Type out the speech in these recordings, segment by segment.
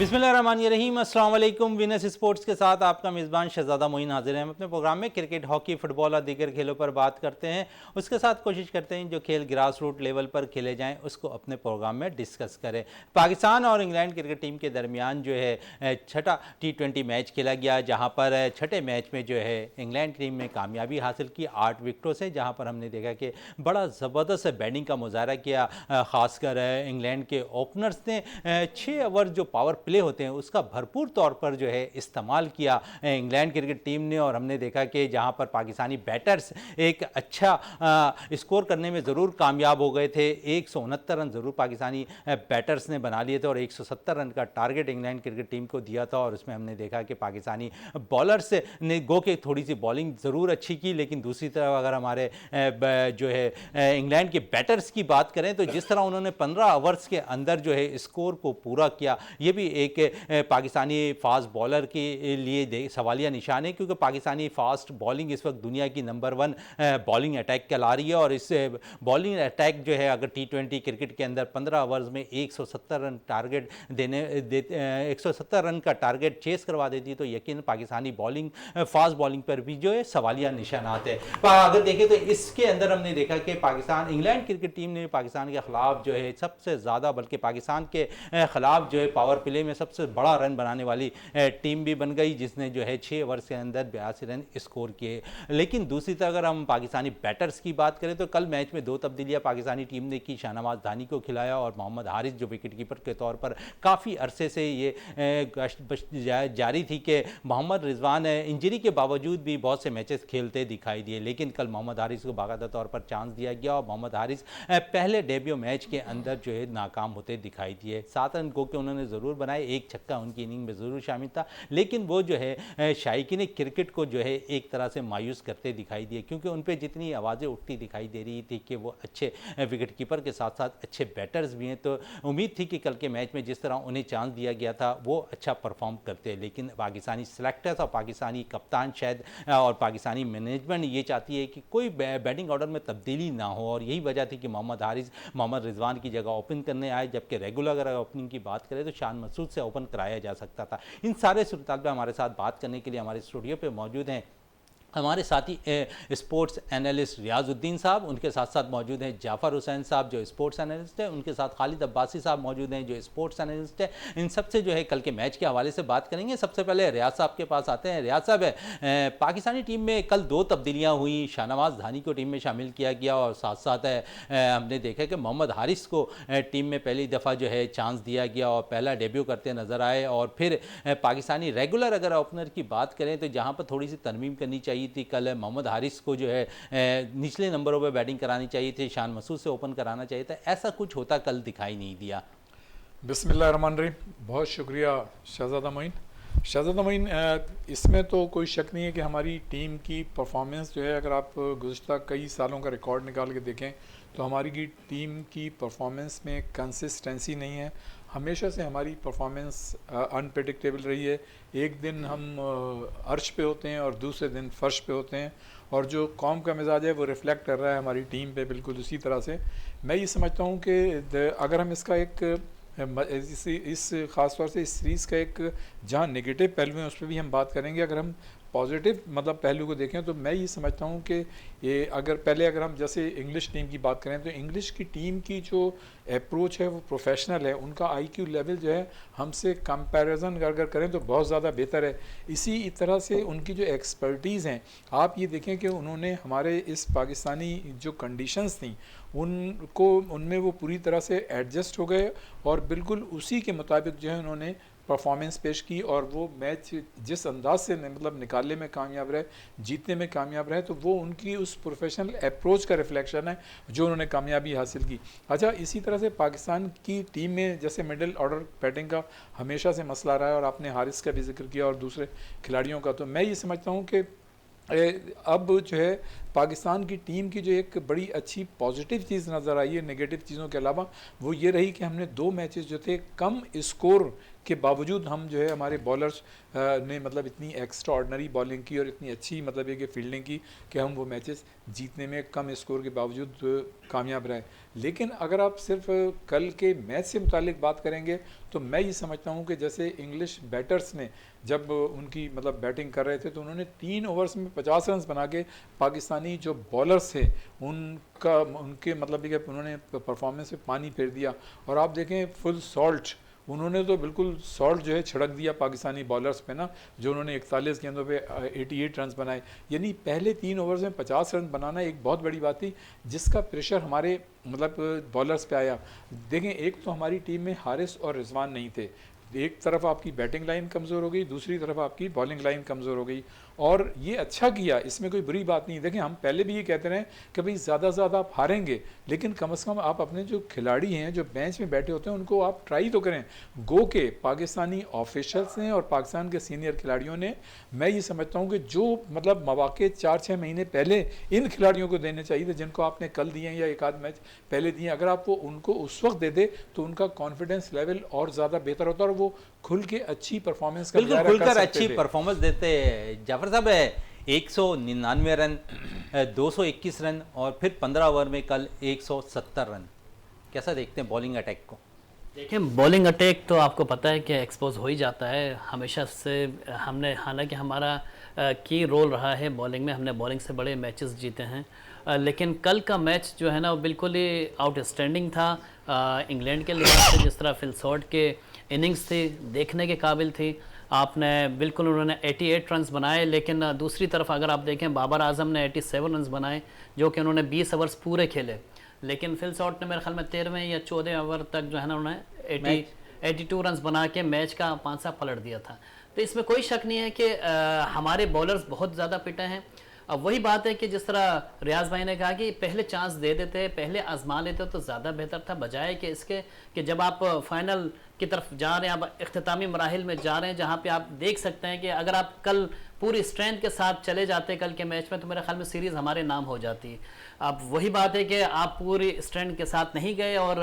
बिस्मिल्लाहिर्रहमानिर्रहीम, अस्सलाम वालेकुम। विनस स्पोर्ट्स के साथ आपका मेज़बान शहजादा मोइन हाजिर है। हम अपने प्रोग्राम में क्रिकेट, हॉकी, फुटबॉल और दीगर खेलों पर बात करते हैं। उसके साथ कोशिश करते हैं जो खेल ग्रास रूट लेवल पर खेले जाएं उसको अपने प्रोग्राम में डिस्कस करें। पाकिस्तान और इंग्लैंड क्रिकेट टीम के दरमियान जो है छठा T20 मैच खेला गया, जहाँ पर छठे मैच में जो है इंग्लैंड टीम ने कामयाबी हासिल की 8 विकेटों से, जहाँ पर हमने देखा कि बड़ा ज़बरदस्त बैटिंग का मुजाहरा किया। ख़ासकर इंग्लैंड के ओपनर्स ने 6 ओवर जो पावर प्ले होते हैं उसका भरपूर तौर पर जो है इस्तेमाल किया इंग्लैंड क्रिकेट टीम ने। और हमने देखा कि जहां पर पाकिस्तानी बैटर्स एक अच्छा स्कोर करने में ज़रूर कामयाब हो गए थे। 169 रन ज़रूर पाकिस्तानी बैटर्स ने बना लिए थे और 170 रन का टारगेट इंग्लैंड क्रिकेट टीम को दिया था। और उसमें हमने देखा कि पाकिस्तानी बॉलर्स ने गो के थोड़ी सी बॉलिंग ज़रूर अच्छी की, लेकिन दूसरी तरफ अगर हमारे जो है इंग्लैंड के बैटर्स की बात करें तो जिस तरह उन्होंने 15 ओवर्स के अंदर जो है स्कोर को पूरा किया, ये भी एक पाकिस्तानी फास्ट बॉलर के लिए सवालिया निशान है, क्योंकि पाकिस्तानी फास्ट बॉलिंग इस वक्त दुनिया की नंबर 1 बॉलिंग अटैक कहला रही है। और इस बॉलिंग अटैक जो है अगर T20 क्रिकेट के अंदर 15 ओवर्स में 170 रन टारगेट 170 रन का टारगेट चेस करवा देती तो यकीन पाकिस्तानी बॉलिंग फास्ट बॉलिंग पर भी जो है सवालिया निशानात है। अगर देखें तो इसके अंदर हमने देखा कि पाकिस्तान इंग्लैंड क्रिकेट टीम ने पाकिस्तान के खिलाफ जो है सबसे ज़्यादा, बल्कि पाकिस्तान के खिलाफ जो है पावर प्ले में सबसे बड़ा रन बनाने वाली टीम भी बन गई, जिसने जो है 6 ओवर के अंदर 82 रन स्कोर किए। लेकिन दूसरी तरफ अगर हम पाकिस्तानी बैटर्स की बात करें तो कल मैच में 2 तब्दीलियां पाकिस्तानी टीम ने की। शाहनवाज धानी को खिलाया और मोहम्मद हारिस जो विकेट कीपर के तौर पर काफ़ी अरसे से ये गश्त जारी थी कि मोहम्मद रिजवान इंजरी के बावजूद भी बहुत से मैचेस खेलते दिखाई दिए, लेकिन कल मोहम्मद हारिस को बाकायदा तौर पर चांस दिया गया और मोहम्मद हारिस पहले डेब्यू मैच के अंदर जो है नाकाम होते दिखाई दिए। 7 रन गो के उन्होंने ज़रूर बनाए, एक छक्का उनकी इनिंग में ज़रूर शामिल था, लेकिन वो जो है शायकीन क्रिकेट को जो है एक तरह से मायूस करते दिखाई दिए, क्योंकि उन पर जितनी आवाज़ें उठती दिखाई दे रही थी कि वो अच्छे विकेट कीपर के साथ साथ अच्छे बैटर्स भी हैं, तो उम्मीद थी कि कल के मैच में जिस तरह उन्हें चांस दिया गया था वो अच्छा परफॉर्म करते। लेकिन पाकिस्तानी सेलेक्टर्स और पाकिस्तानी कप्तान शायद और पाकिस्तानी मैनेजमेंट ये चाहती है कि कोई बैटिंग ऑर्डर में तब्दीली ना हो, और यही वजह थी कि मोहम्मद हारिस मोहम्मद रिजवान की जगह ओपन करने आए, जबकि रेगुलर अगर ओपनिंग की बात करें तो शान मसूद से ओपन कराया जा सकता था। इन सारे सूरत पे हमारे साथ बात करने के लिए हमारे स्टूडियो पे मौजूद हैं हमारे साथी स्पोर्ट्स एनालिस्ट रियाजुद्दीन साहब, उनके साथ साथ मौजूद हैं जाफ़र हुसैन साहब जो स्पोर्ट्स एनालिस्ट है, उनके साथ खालिद अब्बासी साहब मौजूद हैं जो स्पोर्ट्स एनालिस्ट है। इन सबसे जो है कल के मैच के हवाले से बात करेंगे। सबसे पहले रियाज साहब के पास आते हैं। रियाज साहब, पाकिस्तानी टीम में कल 2 तब्दीलियाँ हुई, शाहनवाज धानी को टीम में शामिल किया गया और साथ साथ हमने देखा कि मोहम्मद हारिस को टीम में पहली दफ़ा जो है चांस दिया गया और पहला डेब्यू करते नज़र आए। और फिर पाकिस्तानी रेगुलर अगर ओपनर की बात करें तो जहाँ पर थोड़ी सी तरमीम करनी चाहिए थी, कल मोहम्मद हारिस को जो है निचले नंबरों पर बैटिंग करानी चाहिए थी, शान मसूद से ओपन कराना चाहिए था, ऐसा कुछ होता कल दिखाई नहीं दिया। बिस्मिल्लाहिर्रहमानिर्रहीम। बहुत शुक्रिया शहजादा मोइन। शहजादा मोइन, इसमें तो कोई शक नहीं है कि हमारी टीम की परफॉर्मेंस जो है, अगर आप गुज़श्ता कई सालों का रिकॉर्ड निकाल के देखें तो हमारी की टीम की परफॉर्मेंस में कंसिस्टेंसी नहीं है। हमेशा से हमारी परफॉर्मेंस अनप्रेडिक्टेबल रही है। एक दिन हम अर्श पे होते हैं और दूसरे दिन फर्श पे होते हैं, और जो कौम का मिजाज है वो रिफ़्लेक्ट कर रहा है हमारी टीम पे बिल्कुल उसी तरह से। मैं ये समझता हूँ कि अगर हम इसका एक इस ख़ास तौर से इस सीरीज़ का एक जहाँ नेगेटिव पहलू है उस पर भी हम बात करेंगे। अगर हम पॉजिटिव मतलब पहलू को देखें तो मैं ये समझता हूँ कि ये अगर हम जैसे इंग्लिश टीम की बात करें तो इंग्लिश की टीम की जो अप्रोच है वो प्रोफेशनल है, उनका आईक्यू लेवल जो है हमसे कंपैरिजन अगर करें तो बहुत ज़्यादा बेहतर है। इसी तरह से उनकी जो एक्सपर्टीज़ हैं, आप ये देखें कि उन्होंने हमारे इस पाकिस्तानी जो कंडीशंस थी उनमें वो पूरी तरह से एडजस्ट हो गए और बिल्कुल उसी के मुताबिक जो है उन्होंने परफॉर्मेंस पेश की, और वो मैच जिस अंदाज से मतलब निकालने में कामयाब रहे, जीतने में कामयाब रहे, तो वो उनकी उस प्रोफेशनल अप्रोच का रिफ्लेक्शन है जो उन्होंने कामयाबी हासिल की। अच्छा, इसी तरह से पाकिस्तान की टीम में जैसे मिडिल ऑर्डर बैटिंग का हमेशा से मसला रहा है, और आपने हारिस का भी जिक्र किया और दूसरे खिलाड़ियों का, तो मैं ये समझता हूँ कि अब जो है पाकिस्तान की टीम की जो एक बड़ी अच्छी पॉजिटिव चीज़ नज़र आई है नेगेटिव चीज़ों के अलावा, वो ये रही कि हमने 2 मैचेस जो थे कम स्कोर के बावजूद हम जो है हमारे बॉलर्स ने मतलब इतनी एक्स्ट्रा ऑर्डनरी बॉलिंग की और इतनी अच्छी मतलब एक फील्डिंग की कि हम वो मैचेस जीतने में कम स्कोर के बावजूद कामयाब रहे। लेकिन अगर आप सिर्फ कल के मैच से मुतालिक बात करेंगे तो मैं ये समझता हूँ कि जैसे इंग्लिश बैटर्स ने जब उनकी मतलब बैटिंग कर रहे थे तो उन्होंने 3 ओवर्स में 50 रन बना के पाकिस्तानी जो बॉलर्स थे उनके मतलब कि उन्होंने परफॉर्मेंस में पानी फेर दिया। और आप देखें फुल सॉल्ट उन्होंने तो बिल्कुल सॉल्ट जो है छिड़क दिया पाकिस्तानी बॉलर्स पे ना, जो उन्होंने 41 गेंदों पे 88 रन बनाए। यानी पहले 3 ओवर्स में 50 रन बनाना एक बहुत बड़ी बात थी जिसका प्रेशर हमारे मतलब बॉलर्स पे आया। देखें एक तो हमारी टीम में हारिस और रिजवान नहीं थे, एक तरफ आपकी बैटिंग लाइन कमज़ोर हो गई, दूसरी तरफ आपकी बॉलिंग लाइन कमज़ोर हो गई। और ये अच्छा किया, इसमें कोई बुरी बात नहीं। देखें हम पहले भी ये कहते रहे कि भाई ज़्यादा से ज़्यादा आप हारेंगे, लेकिन कम से कम आप अपने जो खिलाड़ी हैं जो बेंच में बैठे होते हैं उनको आप ट्राई तो करें। गो के पाकिस्तानी ऑफिशल्स ने और पाकिस्तान के सीनियर खिलाड़ियों ने, मैं ये समझता हूँ कि जो मतलब मौके 4-6 महीने पहले इन खिलाड़ियों को देने चाहिए थे जिनको आपने कल दिए या एक आध मैच पहले दिए, अगर आप वो उनको उस वक्त दे दे तो उनका कॉन्फिडेंस लेवल और ज़्यादा बेहतर होता और वो खुल के अच्छी परफॉर्मेंस का बिल्कुल खुलकर अच्छी परफॉर्मेंस देते। जाफर साहब 199 रन, 221 रन और फिर 15 ओवर में कल 170 रन, कैसा देखते हैं बॉलिंग अटैक को? देखिए बॉलिंग अटैक तो आपको पता है कि एक्सपोज हो ही जाता है हमेशा से। हमने हालांकि हमारा की रोल रहा है बॉलिंग में, हमने बॉलिंग से बड़े मैचेस जीते हैं, लेकिन कल का मैच जो है ना वो बिल्कुल ही आउटस्टैंडिंग था इंग्लैंड के लिहाज से। जिस तरह फिल शॉर्ट के इनिंग्स थी देखने के काबिल थी। आपने बिल्कुल उन्होंने 88 रन्स बनाए, लेकिन दूसरी तरफ अगर आप देखें बाबर आजम ने 87 रन्स बनाए जो कि उन्होंने 20 ओवर्स पूरे खेले, लेकिन फिल शॉर्ट ने मेरे ख्याल में 13वें या 14वें ओवर तक जो है ना उन्होंने 82 रन्स बना के मैच का पांसा पलट दिया था। तो इसमें कोई शक नहीं है कि हमारे बॉलर्स बहुत ज़्यादा पिटे हैं। अब वही बात है कि जिस तरह रियाज भाई ने कहा कि पहले चांस दे देते, पहले आजमा लेते तो ज़्यादा बेहतर था, बजाय कि इसके कि जब आप फाइनल की तरफ जा रहे हैं, आप इख्तितामी मराहिल में जा रहे हैं जहाँ पे आप देख सकते हैं कि अगर आप कल पूरी स्ट्रेंथ के साथ चले जाते कल के मैच में तो मेरे ख्याल में सीरीज़ हमारे नाम हो जाती। अब वही बात है कि आप पूरी स्ट्रेंथ के साथ नहीं गए और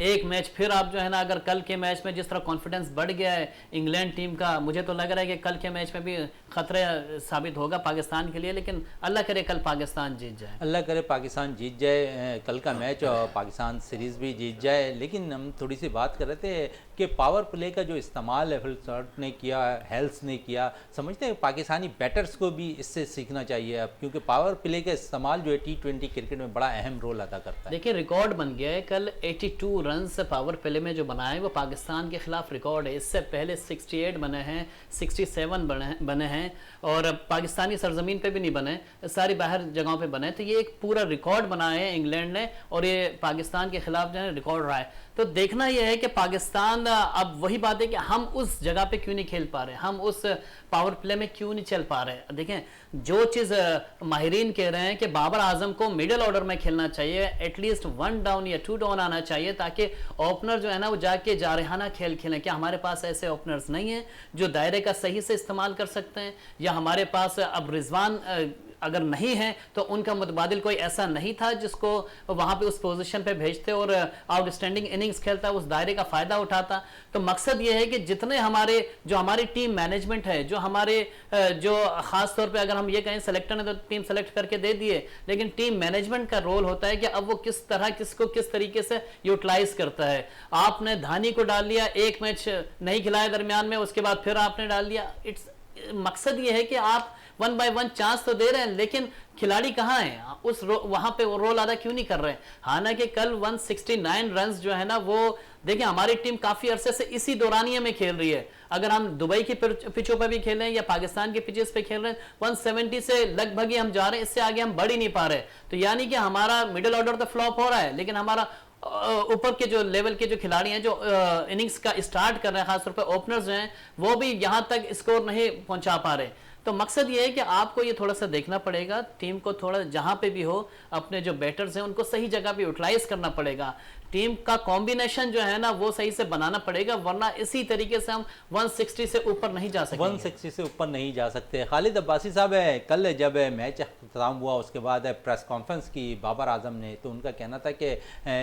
एक मैच फिर आप जो है ना, अगर कल के मैच में जिस तरह कॉन्फिडेंस बढ़ गया है इंग्लैंड टीम का, मुझे तो लग रहा है कि कल के मैच में भी खतरे साबित होगा पाकिस्तान के लिए। लेकिन अल्लाह करे कल पाकिस्तान जीत जाए, अल्लाह करे पाकिस्तान जीत जाए कल का मैच और पाकिस्तान सीरीज़ भी जीत जाए। लेकिन हम थोड़ी सी बात कर रहे थे कि पावर प्ले का जो इस्तेमाल है फिल शॉर्ट ने किया, हेल्स ने किया, समझते हैं पाकिस्तानी बैटर्स को भी इससे सीखना चाहिए अब, क्योंकि पावर प्ले का इस्तेमाल जो है T20 क्रिकेट में बड़ा अहम रोल अदा करता है। देखिए रिकॉर्ड बन गया है, कल 82 रन पावर प्ले में जो बनाए वो पाकिस्तान के खिलाफ रिकॉर्ड है। इससे पहले 68 बने हैं, 67 बने हैं और पाकिस्तानी सरजमीन पे भी नहीं बने, सारी बाहर जगहों पे बने। तो ये एक पूरा रिकॉर्ड बनाया है इंग्लैंड ने और ये पाकिस्तान के खिलाफ जो है रिकॉर्ड रहा है। तो देखना यह है कि पाकिस्तान, अब वही बात है कि हम उस जगह पे क्यों नहीं खेल पा रहे, हम उस पावर प्ले में क्यों नहीं चल पा रहे। देखें जो चीज़ माहिरीन कह रहे हैं कि बाबर आजम को मिडिल ऑर्डर में खेलना चाहिए, एटलीस्ट 1 डाउन या 2 डाउन आना चाहिए ताकि ओपनर जो है ना वो जाके जारहाना खेल खेलें। क्या हमारे पास ऐसे ओपनर्स नहीं हैं जो दायरे का सही से इस्तेमाल कर सकते हैं, या हमारे पास अब रिजवान अगर नहीं है तो उनका मुतबादिल कोई ऐसा नहीं था जिसको वहां पे उस पोजीशन पे भेजते और आउटस्टैंडिंग इनिंग्स खेलता, उस दायरे का फायदा उठाता। तो मकसद ये है कि जितने हमारी टीम मैनेजमेंट है, जो हमारे जो खास तौर पे अगर हम ये कहें सेलेक्टर ने तो टीम सेलेक्ट करके दे दिए, लेकिन टीम मैनेजमेंट का रोल होता है कि अब वो किस तरह किसको किस तरीके से यूटिलाइज करता है। आपने धानी को डाल लिया, एक मैच नहीं खिलाया दरमियान में, उसके बाद फिर आपने डाल दिया। मकसद ये है कि आप 1 बाय 1 चांस तो दे रहे हैं, लेकिन खिलाड़ी कहाँ हैं वहां पे वो रोल अदा क्यों नहीं कर रहे हैं। हालांकि कल 169 रन्स जो है ना वो देखिए हमारी टीम काफी अरसे से इसी दौरानिया में खेल रही है। अगर हम दुबई की पिचों पर भी खेल रहे हैं या पाकिस्तान के पिचेस पे खेल रहे हैं, 170 से लगभग ही हम जा रहे हैं, इससे आगे हम बढ़ ही नहीं पा रहे। तो यानी कि हमारा मिडिल ऑर्डर तो फ्लॉप हो रहा है, लेकिन हमारा ऊपर के जो लेवल के जो खिलाड़ी हैं जो इनिंग्स का स्टार्ट कर रहे हैं, खासतौर पर ओपनर्स जो हैं वो भी यहां तक स्कोर नहीं पहुंचा पा रहे। तो मकसद ये है कि आपको ये थोड़ा सा देखना पड़ेगा, टीम को थोड़ा जहां पे भी हो अपने जो बैटर्स हैं उनको सही जगह पे यूटिलाइज करना पड़ेगा। टीम का कॉम्बिनेशन जो है ना वो सही से बनाना पड़ेगा, वरना इसी तरीके से हम 160 से ऊपर नहीं जा सकते। 160 से ऊपर नहीं जा सकते। खालिद अब्बासी साहब है, कल जब मैच खत्म हुआ उसके बाद प्रेस कॉन्फ्रेंस की बाबर आजम ने, तो उनका कहना था कि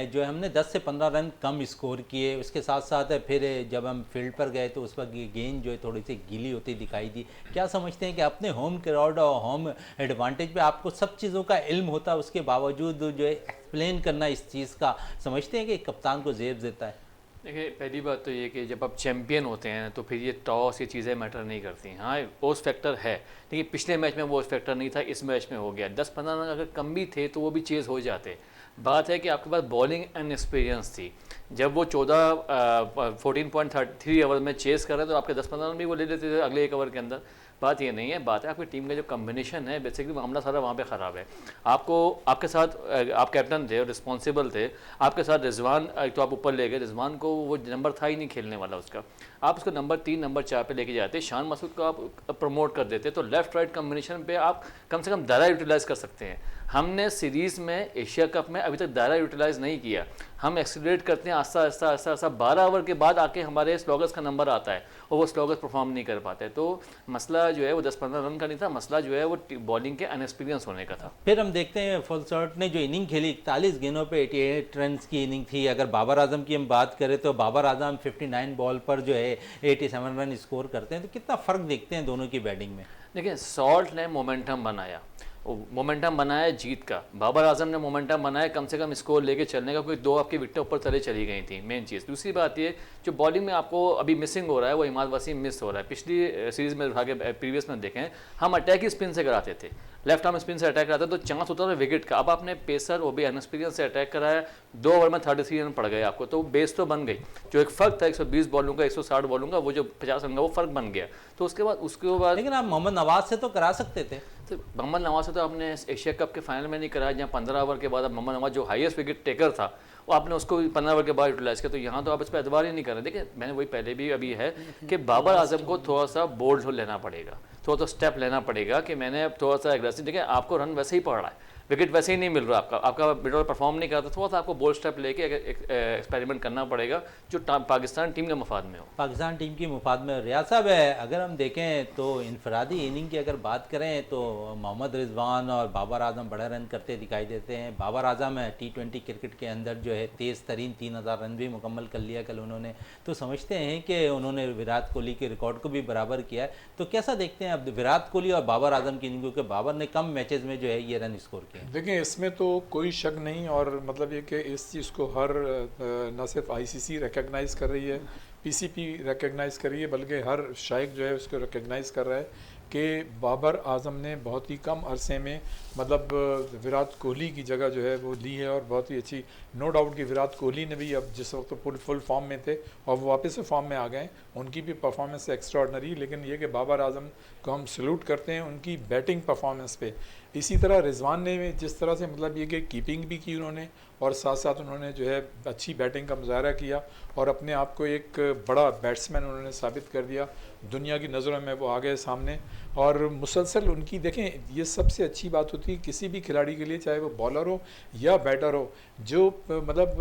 जो हमने 10 से 15 रन कम स्कोर किए, उसके साथ साथ फिर जब हम फील्ड पर गए तो उस वक्त गेंद जो है थोड़ी सी गीली होती दिखाई दी। क्या समझते हैं कि अपने होम क्राउड और होम एडवांटेज पे आपको सब चीज़ों का इल्म होता है, उसके बावजूद जो है एक्सप्लेन करना इस चीज़ का, समझते हैं कि कप्तान को जेब देता है? देखिए, पहली बात तो ये कि जब आप चैंपियन होते हैं तो फिर ये टॉस, ये चीज़ें मैटर नहीं करती। हाँ, ओस फैक्टर है, लेकिन पिछले मैच में वो ओस फैक्टर नहीं था, इस मैच में हो गया। 10-15 रन अगर कम भी थे तो वो भी चेज़ हो जाते। बात है कि आपके पास बॉलिंग अनएक्सपीरियंस थी। जब वो 14.3 ओवर में चेज़ कर रहे थे तो आपके 10-15 रन भी वो ले लेते थे अगले एक ओवर के अंदर। बात ये नहीं है, बात है आपकी टीम का जो कम्बिनेशन है, बेसिकली मामला सारा वहाँ पे ख़राब है। आपको आपके साथ आप कैप्टन थे और रिस्पॉन्सिबल थे, आपके साथ रिजवान तो आप ऊपर ले गए, रिजवान को वो नंबर था ही नहीं खेलने वाला उसका, आप उसको नंबर 3 नंबर 4 पे लेके जाते, शान मसूद को आप प्रमोट कर देते, तो लेफ्ट राइट कम्बिनेशन पे आप कम से कम दायरा यूटिलाइज़ कर सकते हैं। हमने सीरीज़ में, एशिया कप में अभी तक दायरा यूटिलाइज़ नहीं किया। हम एक्सीलरेट करते हैं आस्ता आस्ता आस्ता आस्ता, 12 ओवर के बाद आके हमारे स्लॉगर्स का नंबर आता है और वो स्लॉगर्स परफॉर्म नहीं कर पाते। तो मसला जो है वो 10-15 रन का नहीं था, मसला जो है वो बॉलिंग के अनएक्सपीरियंस होने का था। फिर हम देखते हैं फुलसर्ट ने जो इनिंग खेली, 41 गेंदों पे 88 रन की इनिंग थी। अगर बाबर आजम की हम बात करें तो बाबर आजम 59 बॉल पर जो है 87 रन स्कोर करते हैं। तो कितना फ़र्क देखते हैं दोनों की बैटिंग में? देखिए, सॉल्ट ने मोमेंटम बनाया जीत का, बाबर आजम ने मोमेंटम बनाया कम से कम स्कोर लेके चलने का, क्योंकि 2 आपकी विकेटें ऊपर चले चली गई थी, मेन चीज़। दूसरी बात ये, जो बॉलिंग में आपको अभी मिसिंग हो रहा है वो इमाद वसीम मिस हो रहा है। पिछली सीरीज़ में आगे प्रीवियस में देखें, हम अटैक ही स्पिन से कराते थे, लेफ्ट आर्म स्पिन से अटैक कराते तो चांस होता था विकेट का। अब आपने पेसर वो भी अनएक्सपीरियंस से अटैक कराया, 2 ओवर में 33 रन पड़ गए आपको, तो बेस तो बन गई। जो एक फ़र्क था 120 बॉलों का 160 बॉलों का, वो जो 50 रन का वो फ़र्क बन गया। तो उसके बाद लेकिन आप मोहम्मद नवाज से तो करा सकते थे। तो मोहम्मद नवाज से तो आपने एशिया कप के फाइनल में नहीं कराया, जहाँ 15 ओवर के बाद अब मोहम्मद नवाज जो हाईएस्ट विकेट टेकर था वो आपने उसको 15 ओवर के बाद यूटिलाइज़ किया। तो यहाँ तो आप इस पर एतबार ही नहीं कर रहे। देखिए, मैंने वही पहले भी अभी है कि बाबर आजम को थोड़ा सा बोल्ड लेना पड़ेगा, थोड़ा सा स्टेप लेना पड़ेगा कि मैंने अब थोड़ा सा एग्रेसिव। देखिए, आपको रन वैसे ही पड़ रहा है, विकेट वैसे ही नहीं मिल रहा, आपका मिडल परफॉर्म नहीं करता, थोड़ा सा आपको बोल्ड स्टेप लेके एक्सपेरिमेंट करना पड़ेगा जो पाकिस्तान टीम के मफाद में हो। पाकिस्तान टीम की मुफाद में। रियाज साहब है, अगर हम देखें तो इनफरादी इनिंग की अगर बात करें तो मोहम्मद रिजवान और बाबर आजम बड़े रन करते दिखाई देते हैं। बाबर आजम T20 क्रिकेट के अंदर जो है तेज़ तरीन 3000 रन भी मुकम्मल कर लिया कल उन्होंने। तो समझते हैं कि उन्होंने विराट कोहली के रिकॉर्ड को भी बराबर किया है। तो कैसा देखते हैं अब विराट कोहली और बाबर आजम की इनिंग, क्योंकि बाबर ने कम मैचेस में जो है ये रन स्कोर किया? देखिए, इसमें तो कोई शक नहीं, और मतलब ये कि इस चीज़ को हर न सिर्फ आईसीसी रिकग्नाइज़ कर रही है, पीसीपी रिकग्नाइज़ कर रही है, बल्कि हर शायक जो है उसको रिकग्नाइज़ कर रहा है कि बाबर आजम ने बहुत ही कम अरसे में मतलब विराट कोहली की जगह जो है वो ली है, और बहुत ही अच्छी। नो डाउट कि विराट कोहली ने भी अब जिस वक्त तो फुल फॉर्म में थे और वो वापस से फॉर्म में आ गए, उनकी भी परफॉर्मेंस एक्स्ट्राऑर्डिनरी। लेकिन ये कि बाबर आजम को हम सल्यूट करते हैं उनकी बैटिंग परफॉर्मेंस पे। इसी तरह रिजवान ने जिस तरह से मतलब ये कि कीपिंग भी की उन्होंने, और साथ साथ उन्होंने जो है अच्छी बैटिंग का मुजाहरा किया और अपने आप को एक बड़ा बैट्समैन उन्होंने साबित कर दिया। दुनिया की नज़रों में वो आ गए सामने, और मुसलसल उनकी देखें, ये सबसे अच्छी बात होती है किसी भी खिलाड़ी के लिए, चाहे वो बॉलर हो या बैटर हो, जो मतलब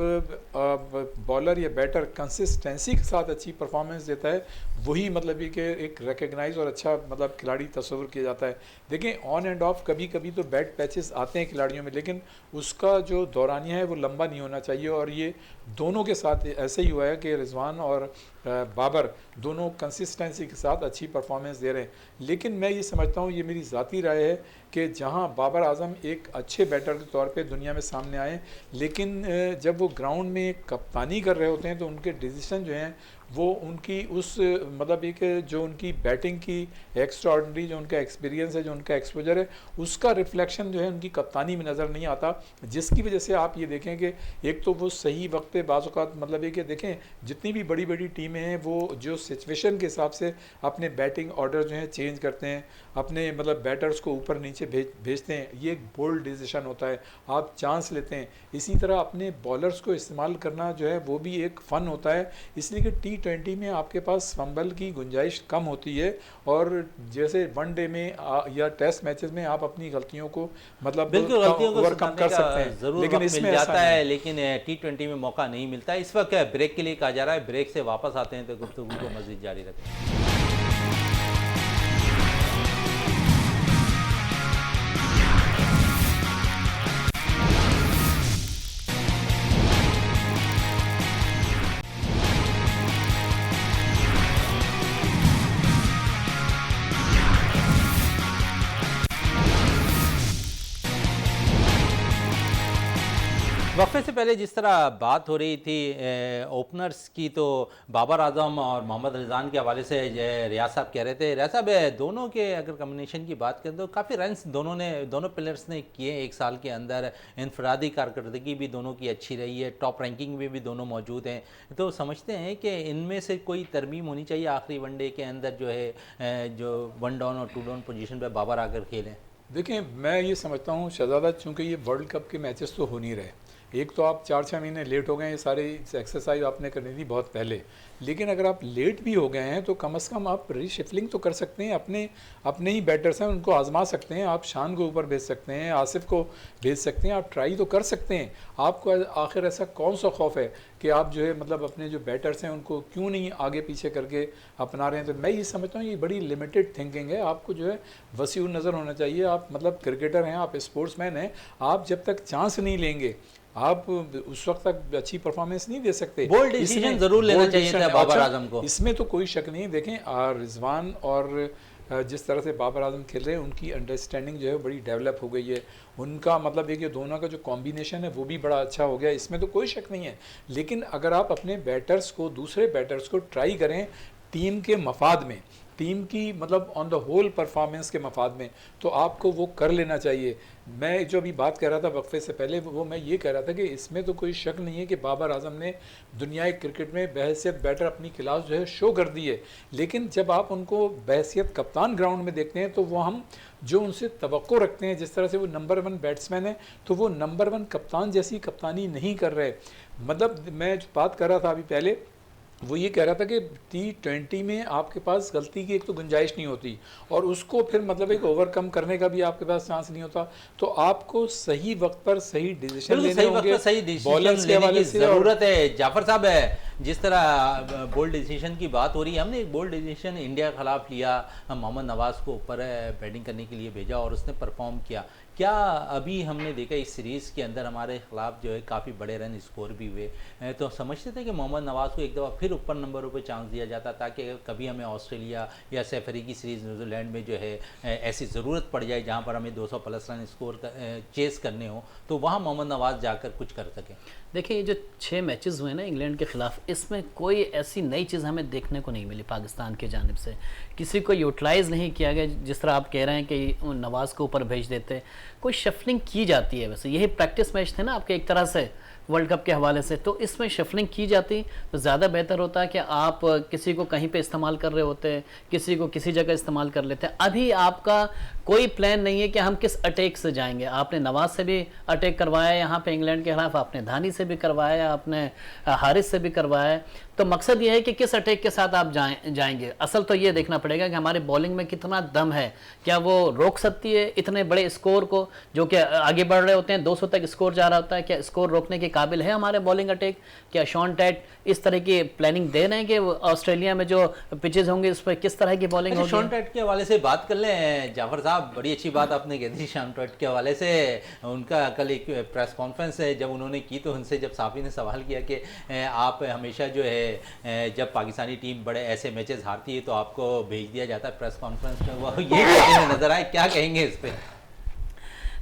बॉलर या बैटर कंसिस्टेंसी के साथ अच्छी परफॉर्मेंस देता है, वही मतलब ये कि एक रिकग्नाइज और अच्छा मतलब खिलाड़ी तस्वुर किया जाता है। देखें, ऑन एंड ऑफ कभी कभी तो बैड पैचेस आते हैं खिलाड़ियों में, लेकिन उसका जो दौरानिया है वो लंबा नहीं होना चाहिए, और ये दोनों के साथ ऐसे ही हुआ है कि रिजवान और बाबर दोनों कंसिस्टेंसी के साथ अच्छी परफॉर्मेंस दे रहे हैं। लेकिन मैं ये समझता हूँ, ये मेरी ज़ाती राय है कि जहाँ बाबर आजम एक अच्छे बैटर के तौर पे दुनिया में सामने आए, लेकिन जब वो ग्राउंड में कप्तानी कर रहे होते हैं तो उनके डिसीजन जो हैं वो उनकी उस मतलब एक जो उनकी बैटिंग की एक्स्ट्राऑर्डिनरी जो उनका एक्सपीरियंस है, जो उनका एक्सपोजर है, उसका रिफ्लेक्शन जो है उनकी कप्तानी में नज़र नहीं आता, जिसकी वजह से आप ये देखें कि एक तो वो सही वक्त पे बाज़ औक़ात मतलब ये कि देखें जितनी भी बड़ी बड़ी टीमें हैं वो जो सिचुएशन के हिसाब से अपने बैटिंग ऑर्डर जो है चेंज करते हैं, अपने मतलब बैटर्स को ऊपर नीचे भेजते हैं। ये एक बोल्ड डिसीजन होता है, आप चांस लेते हैं। इसी तरह अपने बॉलर्स को इस्तेमाल करना जो है वो भी एक फ़न होता है, इसलिए कि T20 में आपके पास फंबल की गुंजाइश कम होती है, और जैसे वनडे में या टेस्ट मैचेस में आप अपनी गलतियों को मतलब बिल्कुल गलतियों को ओवरकम कर सकते हैं, जरूर लेकिन वक्त इसमें मिल ऐसा जाता नहीं है, लेकिन T20 में मौका नहीं मिलता। इस वक्त ब्रेक के लिए कहा जा रहा है, ब्रेक से वापस आते हैं तो गुफ्तगू को मज़ीद जारी रखें। वक्फे से पहले जिस तरह बात हो रही थी ओपनर्स की, तो बाबर आजम और मोहम्मद रिजवान के हवाले से रियाज साहब कह रहे थे, रियाज साहब दोनों के अगर कम्बिनेशन की बात करें तो काफ़ी रन्स दोनों प्लेयर्स ने किए एक साल के अंदर। इनफरादी कारकर्दगी भी दोनों की अच्छी रही है, टॉप रैंकिंग में भी दोनों मौजूद हैं। तो समझते हैं कि इनमें से कोई तरमीम होनी चाहिए आखिरी वनडे के अंदर, जो है जो 1 डाउन और 2 डाउन पोजीशन पे बाबर आकर खेलें। देखिए, मैं ये समझता हूँ शहजादा, चूँकि ये वर्ल्ड कप के मैचेस तो हो नहीं रहे, एक तो आप 4-6 महीने लेट हो गए, ये सारी एक्सरसाइज आपने करनी थी बहुत पहले, लेकिन अगर आप लेट भी हो गए हैं तो कम से कम आप रीशफलिंग तो कर सकते हैं, अपने ही बैटर्स हैं उनको आजमा सकते हैं, आप शान को ऊपर भेज सकते हैं, आसिफ को भेज सकते हैं, आप ट्राई तो कर सकते हैं। आपको आखिर ऐसा कौन सा खौफ है कि आप जो है मतलब अपने जो बैटर्स हैं उनको क्यों नहीं आगे पीछे करके अपना रहे हैं? तो मैं ये समझता हूँ ये बड़ी लिमिटेड थिंकिंग है। आपको जो है वसीउ नज़र होना चाहिए। आप मतलब क्रिकेटर हैं, आप स्पोर्ट्समैन हैं, आप जब तक चांस नहीं लेंगे आप उस वक्त तक अच्छी परफॉर्मेंस नहीं दे सकते। बोल्ड डिसीजन जरूर लेना चाहिए था बाबर आजम को, इसमें तो कोई शक नहीं। देखें रिजवान और जिस तरह से बाबर आजम खेल रहे हैं उनकी अंडरस्टैंडिंग जो है बड़ी डेवलप हो गई है, उनका मतलब एक ये दोनों का जो कॉम्बिनेशन है वो भी बड़ा अच्छा हो गया, इसमें तो कोई शक नहीं है। लेकिन अगर आप अपने बैटर्स को, दूसरे बैटर्स को ट्राई करें टीम के मफाद में, टीम की मतलब ऑन द होल परफॉर्मेंस के मफाद में, तो आपको वो कर लेना चाहिए। मैं जो अभी बात कर रहा था वक्फे से पहले, वो मैं ये कह रहा था कि इसमें तो कोई शक नहीं है कि बाबर आजम ने दुनियाई क्रिकेट में बहैसियत बैटर अपनी क्लास जो है शो कर दी है, लेकिन जब आप उनको बहैसियत कप्तान ग्राउंड में देखते हैं तो वो हम जो उनसे तवक्को रखते हैं, जिस तरह से वो नंबर 1 बैट्समैन है, तो वो नंबर 1 कप्तान जैसी कप्तानी नहीं कर रहे। मतलब मैं जो बात कर रहा था अभी पहले, वो ये कह रहा था कि T20 में आपके पास गलती की एक तो गुंजाइश नहीं होती, और उसको फिर मतलब एक ओवरकम करने का भी आपके पास चांस नहीं होता। तो आपको सही वक्त पर सही डिसीजन लेने होंगे, बॉलर्स के हवाले से जरूरत है। जाफर साहब है, जिस तरह बोल्ड डिसीजन की बात हो रही है, हमने एक बोल्ड डिसीजन इंडिया के खिलाफ लिया, हम मोहम्मद नवाज़ को ऊपर बैटिंग करने के लिए भेजा और उसने परफॉर्म किया। क्या अभी हमने देखा इस सीरीज़ के अंदर हमारे ख़िलाफ़ जो है काफ़ी बड़े रन स्कोर भी हुए, तो समझते थे कि मोहम्मद नवाज़ को एक दफ़ा फिर ऊपर नंबरों पे चांस दिया जाता ताकि कभी हमें ऑस्ट्रेलिया या सैफ अफ्रीकी सीरीज़ न्यूजीलैंड में जो है ऐसी ज़रूरत पड़ जाए जहाँ पर हमें 200+ रन स्कोर चेस करने हो, तो वहाँ मोहम्मद नवाज़ जाकर कुछ कर सकें। देखिए, ये जो 6 मैचेस हुए ना इंग्लैंड के ख़िलाफ़, इसमें कोई ऐसी नई चीज़ हमें देखने को नहीं मिली पाकिस्तान की जानिब से, किसी को यूटिलाइज़ नहीं किया गया। जिस तरह आप कह रहे हैं कि नवाज़ को ऊपर भेज देते, कोई शफलिंग की जाती है। वैसे यही प्रैक्टिस मैच थे ना आपके एक तरह से वर्ल्ड कप के हवाले से, तो इसमें शफलिंग की जाती तो ज़्यादा बेहतर होता है कि आप किसी को कहीं पे इस्तेमाल कर रहे होते, किसी को किसी जगह इस्तेमाल कर लेते। अभी आपका कोई प्लान नहीं है कि हम किस अटैक से जाएंगे। आपने नवाज से भी अटैक करवाया यहाँ पे इंग्लैंड के खिलाफ, आपने धानी से भी करवाया, आपने हारिस से भी करवाया। तो मकसद ये है कि किस अटैक के साथ आप जाएंगे। असल तो ये देखना पड़ेगा कि हमारी बॉलिंग में कितना दम है, क्या वो रोक सकती है इतने बड़े स्कोर को जो कि आगे बढ़ रहे होते हैं, 200 तक स्कोर जा रहा होता है। क्या स्कोर रोकने के काबिल है हमारे बॉलिंग अटैक? क्या शॉन टैट इस तरह की प्लानिंग दे रहे हैं कि ऑस्ट्रेलिया में जो पिचेस होंगे उस पर किस तरह की बॉलिंग होगी? शॉन टैट के हवाले से बात कर लें जाफर साहब, बड़ी अच्छी बात आपने कही थी शॉन टैट के हवाले से। उनका कल एक प्रेस कॉन्फ्रेंस है जब उन्होंने की, तो उनसे जब साफ़ी ने सवाल किया कि आप हमेशा जो है जब पाकिस्तानी टीम बड़े ऐसे मैचेस हारती है तो आपको भेज दिया जाता है प्रेस कॉन्फ्रेंस में, वो ये कहते हुए नजर आए, क्या कहेंगे इस पर?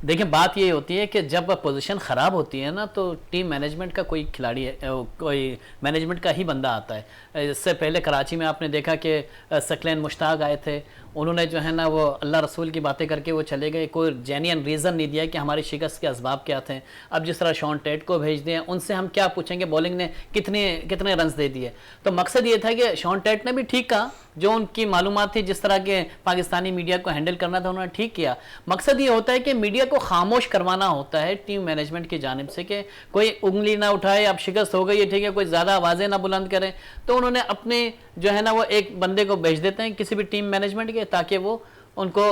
देखिए, बात ये होती है कि जब पोजीशन ख़राब होती है ना, तो टीम मैनेजमेंट का कोई खिलाड़ी है, कोई मैनेजमेंट का ही बंदा आता है। इससे पहले कराची में आपने देखा कि सकलैन मुश्ताक आए थे, उन्होंने जो है ना वो अल्लाह रसूल की बातें करके वो चले गए, कोई जेन्युइन रीज़न नहीं दिया कि हमारी शिकस्त के असबाब क्या थे। अब जिस तरह शॉन टेट को भेज दिए, उनसे हम क्या पूछेंगे बॉलिंग ने कितने रन्स दे दिए। तो मकसद ये था कि शॉन टेट ने भी ठीक कहा, जो उनकी मालूमात थी, जिस तरह के पाकिस्तानी मीडिया को हैंडल करना था उन्होंने ठीक किया। मकसद ये होता है कि मीडिया को खामोश करवाना होता है टीम मैनेजमेंट की जानिब से, कि कोई उंगली ना उठाए, अब शिकस्त हो गई है ठीक है, कोई ज़्यादा आवाज़ें ना बुलंद करें। तो उन्होंने अपने जो है ना वो एक बंदे को भेज देते हैं किसी भी टीम मैनेजमेंट के, ताकि वो उनको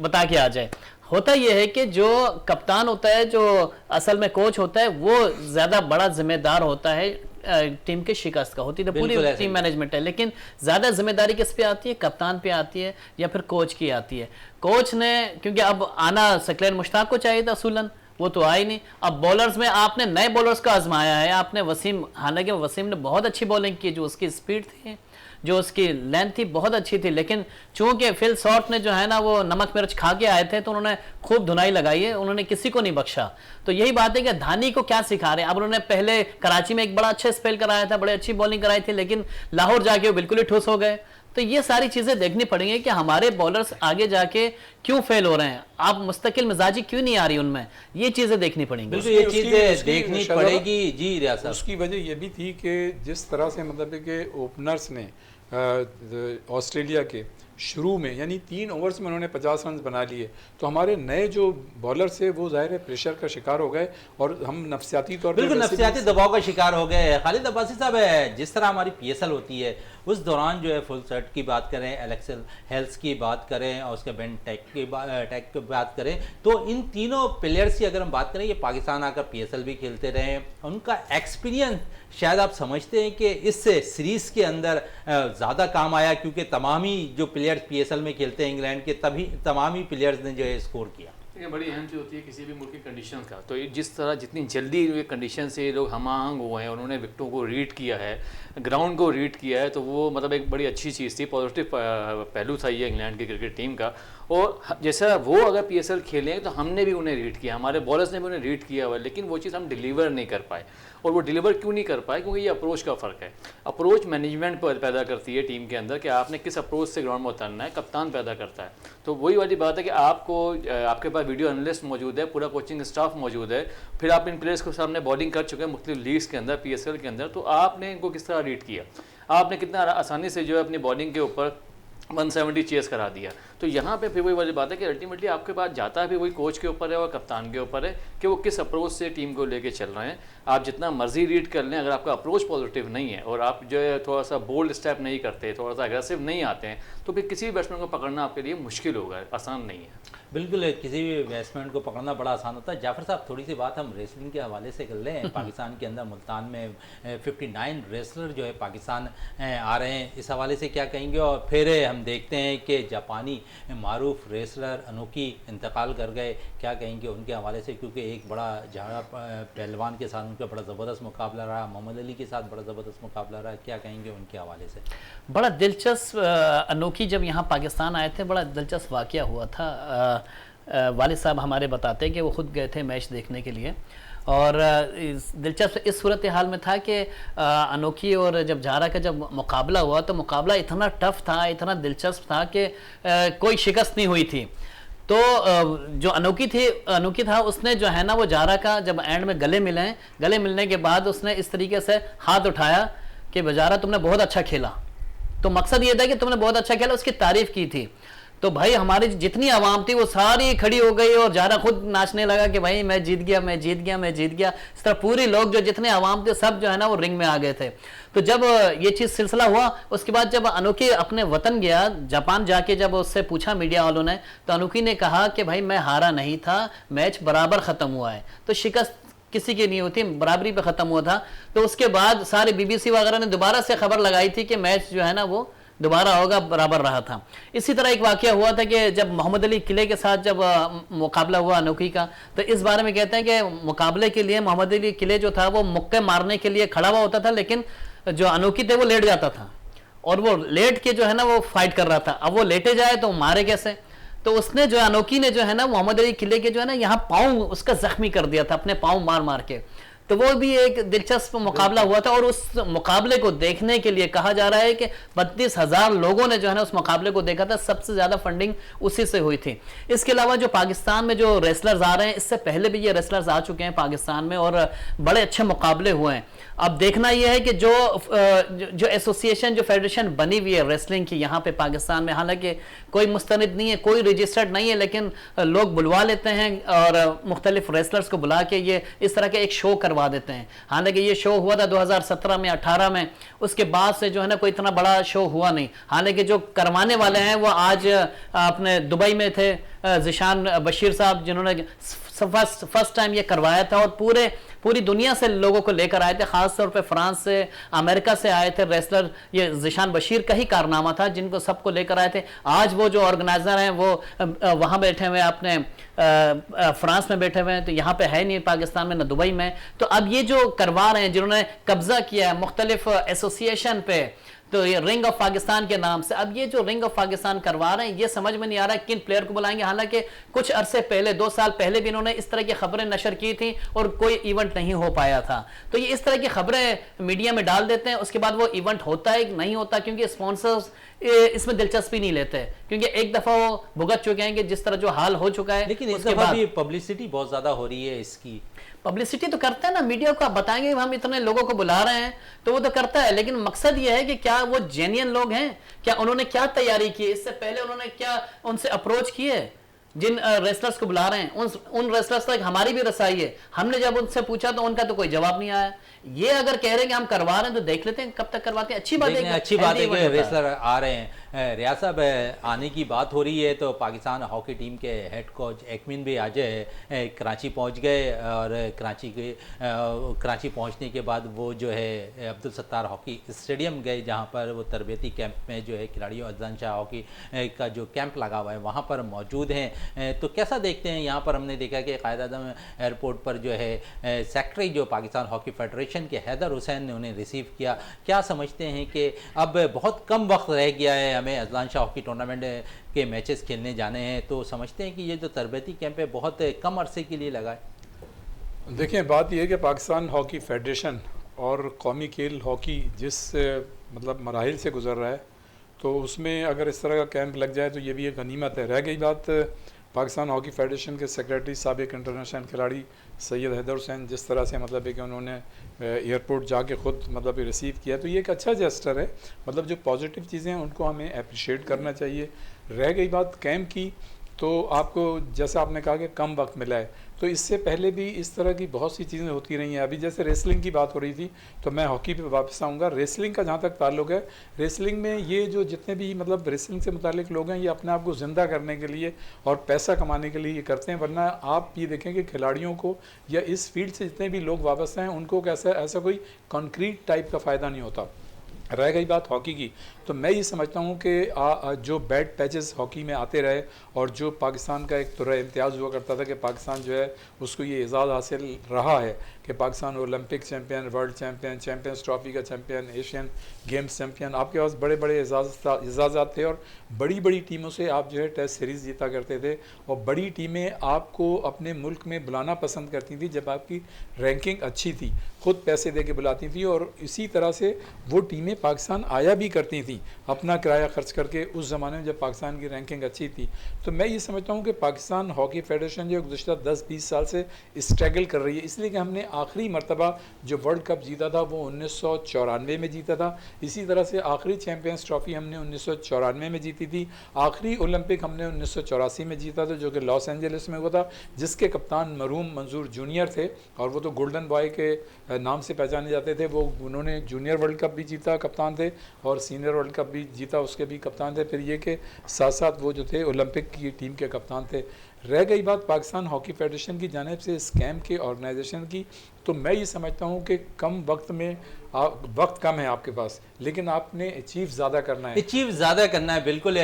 बता के आ जाए। होता यह है कि जो कप्तान होता है, जो असल में कोच होता है, वो ज़्यादा बड़ा जिम्मेदार होता है टीम के शिकस्त का। होती तो पूरी टीम मैनेजमेंट है, लेकिन ज़्यादा जिम्मेदारी किस पे आती है? कप्तान पे आती है या फिर कोच की आती है। कोच ने, क्योंकि अब आना सकलैन मुश्ताक को चाहिए था असूलन, वो तो आए नहीं। अब बॉलर्स में आपने नए बॉलर्स का आजमाया है, आपने वसीम, हालांकि वसीम ने बहुत अच्छी बॉलिंग की, जो उसकी स्पीड थी, जो उसकी लेंथ थी, बहुत अच्छी थी, लेकिन चूंकि फिल शॉर्ट ने जो है ना वो नमक मिर्च खा के आए थे, तो उन्होंने खूब धुनाई लगाई है, उन्होंने किसी को नहीं बख्शा। तो यही बात है कि धानी को क्या सिखा रहे हैं। अब उन्होंने पहले कराची में एक बड़ा अच्छा स्पेल कराया था, बड़ी अच्छी बॉलिंग कराई थी, लेकिन लाहौर जाके वो बिल्कुल ही ठुस हो गए। तो ये सारी चीजें देखनी पड़ेंगी कि हमारे बॉलर्स आगे जाके क्यों फेल हो रहे हैं, आप मुस्तकिल मिजाजी क्यों नहीं आ रही उनमें, ये चीजें देखनी पड़ेंगी। बिल्कुल ये चीजें देखनी पड़ेगी जी रियाज साहब। उसकी वजह ये भी थी कि जिस तरह से मतलब कि ओपनर्स ने ऑस्ट्रेलिया के शुरू में, यानी 3 ओवर्स में उन्होंने 50 रन बना लिए, तो हमारे नए जो बॉलर्स थे वो जाहिर है प्रेशर का शिकार हो गए और हम नफसियाती तौर पर बिल्कुल नफसियाती दबाव का शिकार हो गए। खालिद अब्बासी साहब, जिस तरह हमारी PSL होती है उस दौरान जो है फुल सेट की बात करें, एलेक्सल हेल्स की बात करें और उसके बेन टेक की बात करें, तो इन तीनों प्लेयर्स की अगर हम बात करें, ये पाकिस्तान आकर PSL भी खेलते रहे, उनका एक्सपीरियंस शायद आप समझते हैं कि इससे सीरीज़ के अंदर ज़्यादा काम आया, क्योंकि तमाम ही जो प्लेयर्स PSL में खेलते हैं इंग्लैंड के, तभी तमाम ही प्लेयर्स ने जो है स्कोर किया। ये बड़ी अहम चीज़ होती है किसी भी मुल्क की कंडीशन का। तो जिस तरह जितनी जल्दी ये कंडीशन से ये लोग हम हुए हैं, उन्होंने विकेटों को रीड किया है, ग्राउंड को रीड किया है, तो वो मतलब एक बड़ी अच्छी चीज़ थी, पॉजिटिव पहलू था ये इंग्लैंड की क्रिकेट टीम का। और जैसा वो अगर PSL खेलें तो हमने भी उन्हें रीड किया, हमारे बॉलर्स ने भी उन्हें रीड किया हुआ, लेकिन वो चीज़ हम डिलीवर नहीं कर पाए। और वो डिलीवर क्यों नहीं कर पाए? क्योंकि ये अप्रोच का फ़र्क है। अप्रोच मैनेजमेंट पर पैदा करती है टीम के अंदर कि आपने किस अप्रोच से ग्राउंड में उतरना है, कप्तान पैदा करता है। तो वही वाली बात है कि आपको आपके पास वीडियो एनालिस्ट मौजूद है, पूरा कोचिंग स्टाफ मौजूद है, फिर आप इन प्लेयर्स के सामने बॉलिंग कर चुके हैं मुख्तलिफ लीग्स के अंदर, PSL के अंदर, तो आपने इनको किस तरह रीड किया, आपने कितना आसानी से जो है अपनी बॉलिंग के ऊपर 170 चेस करा दिया। तो यहाँ पे फिर वही वाली बात है कि अल्टीमेटली आपके पास जाता है भी वही कोच के ऊपर है और कप्तान के ऊपर है कि वो किस अप्रोच से टीम को लेके चल रहे हैं। आप जितना मर्जी रीड कर लें, अगर आपका अप्रोच पॉजिटिव नहीं है और आप जो है थोड़ा सा बोल्ड स्टेप नहीं करते, थोड़ा सा एग्रेसिव नहीं आते हैं, तो फिर किसी भी बैट्समैन को पकड़ना आपके लिए मुश्किल होगा, आसान नहीं है। बिल्कुल, किसी भी बैट्समैन को पकड़ना बड़ा आसान होता है। जाफर साहब, थोड़ी सी बात हम रेसलिंग के हवाले से कर लें। पाकिस्तान के अंदर मुल्तान में 59 रेसलर जो है पाकिस्तान आ रहे हैं, इस हवाले से क्या कहेंगे? और फिर हम देखते हैं कि जापानी मारूफ रेसलर अनोकी इंतकाल कर गए, क्या कहेंगे उनके हवाले से? क्योंकि एक बड़ा झाड़ा पहलवान के साथ उनका बड़ा ज़बरदस्त मुकाबला रहा, मोहम्मद अली के साथ बड़ा ज़बरदस्त मुकाबला रहा, क्या कहेंगे उनके हवाले से? बड़ा दिलचस्प, अनोखी जब यहाँ पाकिस्तान आए थे बड़ा दिलचस्प वाक़या हुआ था। वालिद साहब हमारे बताते हैं कि वो ख़ुद गए थे मैच देखने के लिए, और दिलचस्प इस सूरत हाल में था कि अनोखी और जब झारा का जब मुकाबला हुआ तो मुकाबला इतना टफ था, इतना दिलचस्प था कि कोई शिकस्त नहीं हुई थी। तो जो अनोखी था उसने जो है ना वो झारा का जब एंड में गले मिलने के बाद उसने इस तरीके से हाथ उठाया कि बजारा तुमने बहुत अच्छा खेला। तो मकसद ये था कि तुमने बहुत अच्छा खेला, उसकी तारीफ की थी। तो भाई हमारी जितनी आवाम थी वो सारी खड़ी हो गई और जारा खुद नाचने लगा कि भाई मैं जीत गया, मैं जीत गया, मैं जीत गया। इस तरह पूरी लोग जो जितने आवाम थे सब जो है ना वो रिंग में आ गए थे। तो जब ये चीज़ सिलसिला हुआ, उसके बाद जब अनोखी अपने वतन गया, जापान जाके जब उससे पूछा मीडिया वालों ने, तो अनोखी ने कहा कि भाई मैं हारा नहीं था, मैच बराबर ख़त्म हुआ है। तो शिकस्त किसी की नहीं होती, बराबरी पे ख़त्म हुआ था। तो उसके बाद सारे BBC वगैरह ने दोबारा से खबर लगाई थी कि मैच जो है ना वो दोबारा होगा, बराबर रहा था। इसी तरह एक वाक़या हुआ था कि जब मोहम्मद अली किले के साथ जब मुकाबला हुआ अनोखी का, तो इस बारे में कहते हैं कि मुकाबले के लिए मोहम्मद अली किले जो था वो मुक्के मारने के लिए खड़ा हुआ होता था, लेकिन जो अनोखी थे वो लेट जाता था और वो लेट के जो है ना वो फाइट कर रहा था। अब वो लेटे जाए तो मारे कैसे? तो उसने जो अनोखी ने जो है ना मोहम्मद अली किले के जो है ना यहाँ पाँव उसका जख्मी कर दिया था, अपने पाँव मार मार के। तो वो भी एक दिलचस्प मुकाबला हुआ था और उस मुकाबले को देखने के लिए कहा जा रहा है कि 32,000 लोगों ने जो है ना उस मुकाबले को देखा था। सबसे ज्यादा फंडिंग उसी से हुई थी। इसके अलावा जो पाकिस्तान में जो रेसलर्स आ रहे हैं, इससे पहले भी ये रेसलर्स आ चुके हैं पाकिस्तान में और बड़े अच्छे मुकाबले हुए हैं। अब देखना यह है कि जो एसोसिएशन, जो फेडरेशन बनी हुई है रेसलिंग की यहाँ पे पाकिस्तान में, हालांकि कोई मुस्तनिद नहीं है, कोई रजिस्टर्ड नहीं है, लेकिन लोग बुलवा लेते हैं और मुख्तलिफ रेसलर्स को बुला के ये इस तरह के एक शो करवा देते हैं। हालांकि ये शो हुआ था 2017 में, 18 में, उसके बाद से जो है ना कोई इतना बड़ा शो हुआ नहीं। हालांकि जो करवाने वाले हैं वो आज अपने दुबई में थे, ज़िशान बशीर साहब, जिन्होंने फर्स्ट टाइम ये करवाया था और पूरी दुनिया से लोगों को लेकर आए थे, खास तौर पे फ्रांस से, अमेरिका से आए थे रेसलर। ये ज़िशान बशीर का ही कारनामा था जिनको सबको लेकर आए थे। आज वो जो ऑर्गेनाइजर हैं वो वहाँ बैठे हुए हैं, अपने फ्रांस में बैठे हुए हैं, तो यहाँ पे है नहीं पाकिस्तान में, ना दुबई में। तो अब ये जो करवा रहे हैं, जिन्होंने कब्जा किया है मुख्तलिफ एसोसिएशन पे, तो ये रिंग ऑफ पाकिस्तान के नाम से, अब ये जो रिंग ऑफ पाकिस्तान करवा रहे हैं, ये समझ में नहीं आ रहा है किन प्लेयर को बुलाएंगे। हालांकि कुछ अरसे पहले, 2 साल पहले भी इन्होंने इस तरह की खबरें नशर की थी और कोई इवेंट नहीं हो पाया था। तो ये इस तरह की खबरें मीडिया में डाल देते हैं, उसके बाद वो इवेंट होता है नहीं होता, क्योंकि स्पॉन्सर्स इसमें दिलचस्पी नहीं लेते, क्योंकि एक दफा वो भुगत चुके हैं कि जिस तरह जो हाल हो चुका है। लेकिन इस दफा भी पब्लिसिटी बहुत ज्यादा हो रही है इसकी। पब्लिसिटी तो करते हैं ना, मीडिया को आप बताएंगे हम इतने लोगों को बुला रहे हैं, तो वो तो करता है, लेकिन मकसद ये है कि क्या वो जेन्युइन लोग हैं, क्या उन्होंने क्या तैयारी की है, इससे पहले उन्होंने क्या उनसे अप्रोच किए जिन रेसलर्स को बुला रहे हैं। उन रेसलर्स तक हमारी भी रसाई है। हमने जब उनसे पूछा तो उनका तो कोई जवाब नहीं आया। ये अगर कह रहे हैं कि हम करवा रहे हैं तो देख लेते हैं कब तक करवाते हैं। अच्छी बात है, अच्छी बात है कि रेसलर आ रहे हैं। रियाज साहब, आने की बात हो रही है तो पाकिस्तान हॉकी टीम के हेड कोच एकमिन भी आज कराची पहुंच गए और कराची पहुंचने के बाद वो जो है अब्दुल सत्तार हॉकी स्टेडियम गए, जहां पर वो तरबियती कैंप में जो है खिलाड़ियों, अजलान शाह हॉकी का जो कैंप लगा हुआ है वहां पर मौजूद हैं। तो कैसा देखते हैं, यहाँ पर हमने देखा कि कायद-ए-आज़म एयरपोर्ट पर जो है सेक्रेटरी जो पाकिस्तान हॉकी फेडरेशन के हैदर हुसैन ने उन्हें रिसीव किया। क्या समझते हैं कि अब बहुत कम वक्त रह गया है हमें अजलान शाह हॉकी टूर्नामेंट के मैचेस खेलने जाने हैं, तो समझते हैं कि ये जो तरबियती कैंप है बहुत कम अरसे के लिए लगा है? देखिए, बात यह है कि पाकिस्तान हॉकी फेडरेशन और कौमी खेल हॉकी जिस मतलब मराहिल से गुजर रहा है, तो उसमें अगर इस तरह का कैंप लग जाए तो ये भी एक गनीमत है। रह गई बात पाकिस्तान हॉकी फेडरेशन के सेक्रेटरी, साबिक इंटरनेशनल खिलाड़ी सैयद हैदर हुसैन, जिस तरह से मतलब है कि उन्होंने एयरपोर्ट जाके ख़ुद मतलब रिसीव किया, तो ये एक अच्छा जेस्टर है। मतलब जो पॉजिटिव चीज़ें हैं उनको हमें अप्रिशिएट करना चाहिए। रह गई बात कैंप की, तो आपको जैसा आपने कहा कि कम वक्त मिला है, तो इससे पहले भी इस तरह की बहुत सी चीज़ें होती रही हैं। अभी जैसे रेसलिंग की बात हो रही थी, तो मैं हॉकी पे वापस आऊँगा। रेसलिंग का जहाँ तक ताल्लुक़ है, रेसलिंग में ये जो जितने भी मतलब रेसलिंग से मुतालिक लोग हैं, ये अपने आप को ज़िंदा करने के लिए और पैसा कमाने के लिए ये करते हैं। वरना आप ये देखें कि खिलाड़ियों को या इस फील्ड से जितने भी लोग वापस हैं, उनको ऐसा कोई कॉन्क्रीट टाइप का फ़ायदा नहीं होता। रह गई बात हॉकी की, तो मैं ये समझता हूँ कि जो बैड पैचेस हॉकी में आते रहे और जो पाकिस्तान का एक तुर्रा इम्तियाज़ हुआ करता था कि पाकिस्तान जो है उसको ये एजाज़ हासिल रहा है कि Pakistan Olympic champion, world champion, champions trophy का चैम्पियन, एशियन गेम्स चैम्पियन, आपके पास बड़े बड़े एजाज़ात थे और बड़ी बड़ी टीमों से आप जो है टेस्ट सीरीज़ जीता करते थे और बड़ी टीमें आपको अपने मुल्क में बुलाना पसंद करती थी जब आपकी रैंकिंग अच्छी थी, ख़ुद पैसे दे के बुलाती थी और इसी तरह से वो टीमें पाकिस्तान आया भी करती थी अपना किराया खर्च करके, उस ज़माने में जब पाकिस्तान की रैंकिंग अच्छी थी। तो मैं ये समझता हूँ कि पाकिस्तान हॉकी फेडरेशन जो गुज़श्ता 10-20 साल से स्ट्रगल कर रही है, इसलिए कि हमने आखिरी मरतबा जो वर्ल्ड कप जीता था वो 1994 में जीता था। इसी तरह से आखिरी चैम्पियंस ट्रॉफ़ी हमने 1994 में जीती थी। आखिरी ओलंपिक हमने 1984 में जीता था, जो कि लॉस एंजलिस में हुआ था, जिसके कप्तान मरहूम मंजूर जूनियर थे और वो तो गोल्डन बॉय के नाम से पहचाने जाते थे। वो उन्होंने जूनियर वर्ल्ड कप भी जीता, कप्तान थे, और सीनियर वर्ल्ड कप भी जीता, उसके भी कप्तान थे। फिर ये कि साथ साथ वो जो थे ओलंपिक की टीम के कप्तान थे। रह गई बात पाकिस्तान हॉकी फेडरेशन की जानिब से इस कैंप के ऑर्गेनाइजेशन की, तो मैं ये समझता हूँ कि कम वक्त में वक्त कम है आपके पास, लेकिन आपने अचीव ज़्यादा करना है। अचीव ज़्यादा करना है, बिल्कुल।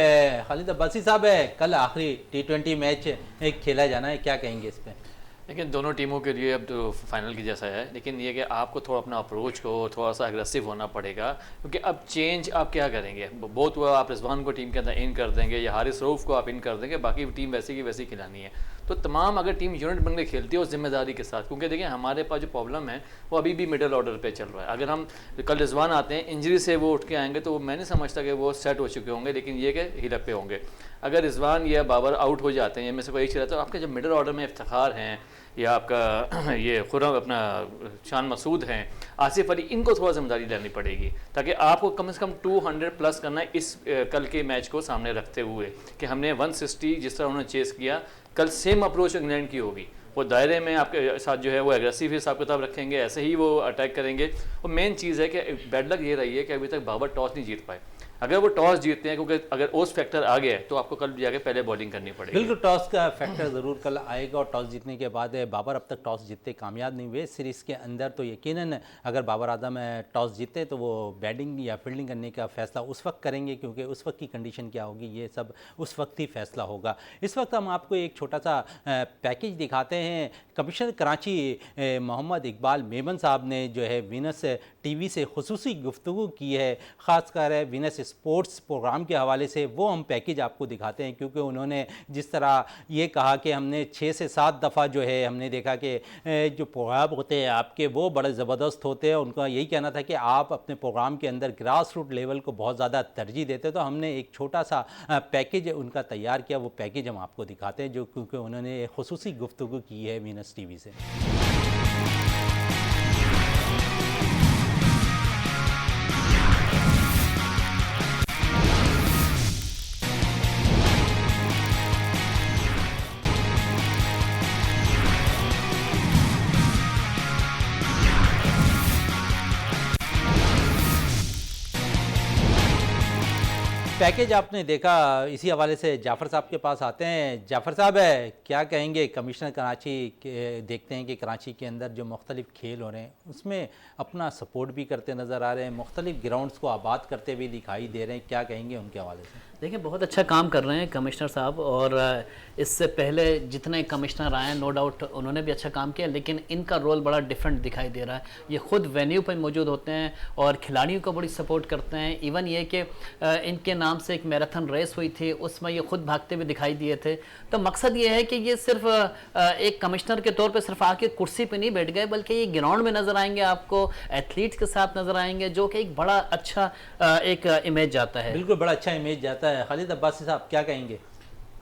खालिद अब्बासी साहब, है कल आखिरी T20 मैच खेला जाना है, क्या कहेंगे इस पर? लेकिन दोनों टीमों के लिए अब तो फाइनल की जैसा है, लेकिन ये कि आपको थोड़ा अपना अप्रोच को थोड़ा सा एग्रेसिव होना पड़ेगा, क्योंकि अब चेंज आप क्या करेंगे, बहुत हुआ आप रिजवान को टीम के अंदर इन कर देंगे या हारिस रऊफ को आप इन कर देंगे, बाकी टीम वैसी की वैसी खिलानी है। तो तमाम अगर टीम यूनिट बनकर खेलती है उस जिम्मेदारी के साथ, क्योंकि देखिए हमारे पास जो प्रॉब्लम है वो अभी भी मिडिल ऑर्डर पे चल रहा है। अगर हम कल रिजवान आते हैं इंजरी से वो उठ के आएंगे तो मैं नहीं समझता कि वो सेट हो चुके होंगे, लेकिन ये कि हीलक पे होंगे। अगर रिजवान या बाबर आउट हो जाते हैं, इनमें से कोई एक चला, तो आपके जो मिडिल ऑर्डर में इफ्तिखार हैं या आपका ये खुर्रम अपना शान मसूद हैं, आसिफ अली, इनको थोड़ा जिम्मेदारी लेनी पड़ेगी, ताकि आपको कम से कम 200 प्लस करना है इस कल के मैच को सामने रखते हुए कि हमने 160 जिस तरह उन्होंने चेस किया, कल सेम अप्रोच इंग्लैंड की होगी। वो दायरे में आपके साथ जो है वो एग्रेसिव हिसाब किताब रखेंगे, ऐसे ही वो अटैक करेंगे। और मेन चीज़ है कि बैड लक ये रही है कि अभी तक बाबर टॉस नहीं जीत पाए। अगर वो टॉस जीतते हैं, क्योंकि अगर ओस फैक्टर आ गया है तो आपको कल जाके पहले बॉलिंग करनी पड़ेगी। बिल्कुल, टॉस का फैक्टर ज़रूर कल आएगा, और टॉस जीतने के बाद बाबर अब तक टॉस जीतते कामयाब नहीं हुए सीरीज़ के अंदर। तो यकीनन अगर बाबर आजम टॉस जीते तो वो बैटिंग या फील्डिंग करने का फैसला उस वक्त करेंगे, क्योंकि उस वक्त की कंडीशन क्या होगी ये सब उस वक्त ही फैसला होगा। इस वक्त हम आपको एक छोटा सा पैकेज दिखाते हैं। कमिश्नर कराची मोहम्मद इकबाल मेमन साहब ने जो है वीनस टीवी से खुसूसी गुफ्तगू की है, ख़ासकर वीनस स्पोर्ट्स प्रोग्राम के हवाले से। वो हम पैकेज आपको दिखाते हैं, क्योंकि उन्होंने जिस तरह ये कहा कि हमने 6 से 7 दफ़ा जो है हमने देखा कि जो प्रोग्राम होते हैं आपके वो बड़े ज़बरदस्त होते हैं। उनका यही कहना था कि आप अपने प्रोग्राम के अंदर ग्रास रूट लेवल को बहुत ज़्यादा तरजीह देते। तो हमने एक छोटा सा पैकेज उनका तैयार किया, वो पैकेज हम आपको दिखाते हैं, जो क्योंकि उन्होंने खुसूसी गुफ्तगू की है वीनस टीवी से। पैकेज आपने देखा, इसी हवाले से जाफ़र साहब के पास आते हैं। जाफ़र साहब क्या कहेंगे, कमिश्नर कराची के देखते हैं कि कराची के अंदर जो मुख्तलिफ़ खेल हो रहे हैं उसमें अपना सपोर्ट भी करते नज़र आ रहे हैं, मुख्तलिफ़ ग्राउंड्स को आबाद करते हुए दिखाई दे रहे हैं, क्या कहेंगे उनके हवाले से? देखिए, बहुत अच्छा काम कर रहे हैं कमिश्नर साहब, और इससे पहले जितने कमिश्नर आए हैं नो डाउट उन्होंने भी अच्छा काम किया, लेकिन इनका रोल बड़ा डिफरेंट दिखाई दे रहा है। ये खुद वेन्यू पर मौजूद होते हैं और खिलाड़ियों को बड़ी सपोर्ट करते हैं। इवन ये कि इनके नाम से एक मैराथन रेस हुई थी, उसमें ये खुद भागते हुए दिखाई दिए थे। तो मकसद ये है कि ये सिर्फ एक कमिश्नर के तौर पर सिर्फ आके कुर्सी पर नहीं बैठ गए, बल्कि ये ग्राउंड में नज़र आएंगे, आपको एथलीट्स के साथ नज़र आएंगे, जो कि एक बड़ा अच्छा एक इमेज जाता है। बिल्कुल, बड़ा अच्छा इमेज जाता है। खालिद अब्बासी साहब क्या कहेंगे?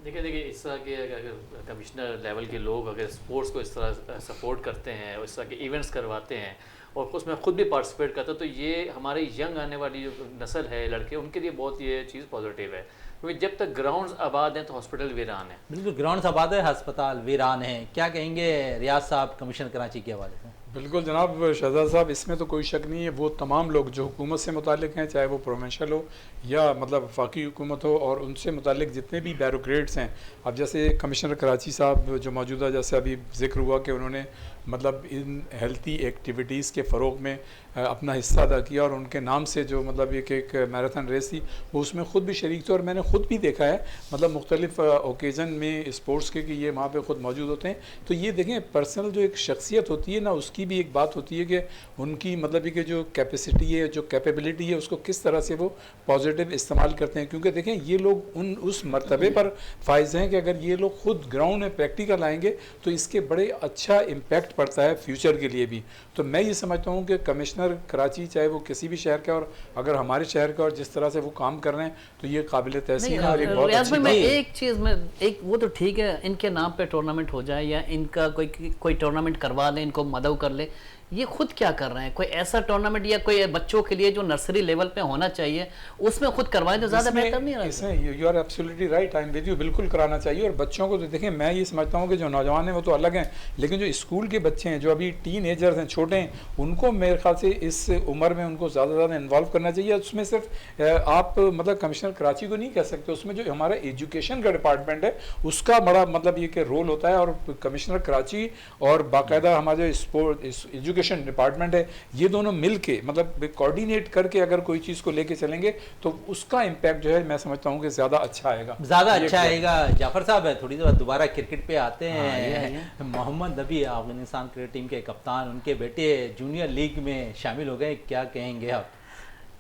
देखिए इस तरह के अगर कमिश्नर लेवल के लोग अगर स्पोर्ट्स को इस तरह सपोर्ट करते हैं और इस तरह के इवेंट्स करवाते हैं और उसमें खुद भी पार्टिसिपेट करते हैं, तो ये हमारे यंग आने वाली जो नस्ल है लड़के, उनके लिए बहुत ये चीज़ पॉजिटिव है, क्योंकि जब तक ग्राउंड्स आबाद हैं तो हॉस्पिटल वीरान है। बिल्कुल, ग्राउंड्स आबाद है, अस्पताल वीरान है। क्या कहेंगे रियाज साहब कमिश्नर कराची के हवाले से? बिल्कुल जनाब शहजाद साहब, इसमें तो कोई शक नहीं है, वो तमाम लोग जो हुकूमत से मुतालिक हैं, चाहे वो प्रोविंशियल हो या मतलब वफाकी हुकूमत हो, और उनसे मुतालिक जितने भी बैरोक्रेट्स हैं। अब जैसे कमिश्नर कराची साहब जो मौजूदा, जैसे अभी जिक्र हुआ कि उन्होंने मतलब इन हेल्थी एक्टिविटीज़ के फ़रोग में अपना हिस्सा अदा किया, और उनके नाम से जो मतलब एक मैराथन रेस थी वो उसमें ख़ुद भी शरीक थे, और मैंने ख़ुद भी देखा है मतलब मुख्तलिफ़ ओकेज़न में स्पोर्ट्स के कि ये वहाँ पे ख़ुद मौजूद होते हैं। तो ये देखें, पर्सनल जो एक शख्सियत होती है ना, उसकी भी एक बात होती है कि उनकी मतलब कि जो कैपेसिटी है, जो कैपेबिलिटी है, उसको किस तरह से वो पॉजिटिव इस्तेमाल करते हैं। क्योंकि देखें, ये लोग उस मरतबे पर फाइज हैं कि अगर ये लोग ख़ुद ग्राउंड में प्रैक्टिकल आएंगे तो इसके बड़े अच्छा इम्पैक्ट पड़ता है फ्यूचर के लिए भी। तो मैं ये समझता हूँ कि कमिश्नर कराची चाहे वो किसी भी शहर का, और अगर हमारे शहर का, और जिस तरह से वो काम कर रहे हैं, तो ये काबिल तहसीन है और एक बहुत अच्छी मैं एक चीज़ में एक वो तो ठीक है, इनके नाम पे टूर्नामेंट हो जाए या इनका कोई टूर्नामेंट करवा लें, इनको मदऊ कर ले, ये खुद क्या कर रहे हैं? कोई ऐसा टूर्नामेंट या कोई बच्चों के लिए जो नर्सरी लेवल पे होना चाहिए उसमें खुद करवाएं तो ज़्यादा बेहतर नहीं रहता? You are absolutely right, I am with you, बिल्कुल कराना चाहिए। और बच्चों को तो देखें, मैं ये समझता हूँ कि जो नौजवान हैं वो तो अलग हैं, लेकिन जो स्कूल के बच्चे हैं, जो अभी टीन एजर्स हैं, छोटे हैं, उनको मेरे ख्याल से इस उम्र में उनको ज़्यादा इन्वॉल्व करना चाहिए। उसमें सिर्फ आप मतलब कमिश्नर कराची को नहीं कह सकते, उसमें जो हमारा एजुकेशन का डिपार्टमेंट है उसका बड़ा मतलब ये कि रोल होता है, और कमिश्नर कराची और बाकायदा हमारा जो स्पोर्ट एजुकेशन एजुकेशन डिपार्टमेंट है, ये दोनों मिल के मतलब कोऑर्डिनेट करके अगर कोई चीज़ को लेके चलेंगे तो उसका इम्पैक्ट जो है मैं समझता हूँ कि ज़्यादा अच्छा आएगा, ज़्यादा अच्छा आएगा। जाफर साहब है, थोड़ी देर बाद दोबारा क्रिकेट पे आते हैं। मोहम्मद नबी अफगानिस्तान क्रिकेट टीम के कप्तान, उनके बेटे जूनियर लीग में शामिल हो गए, क्या कहेंगे आप?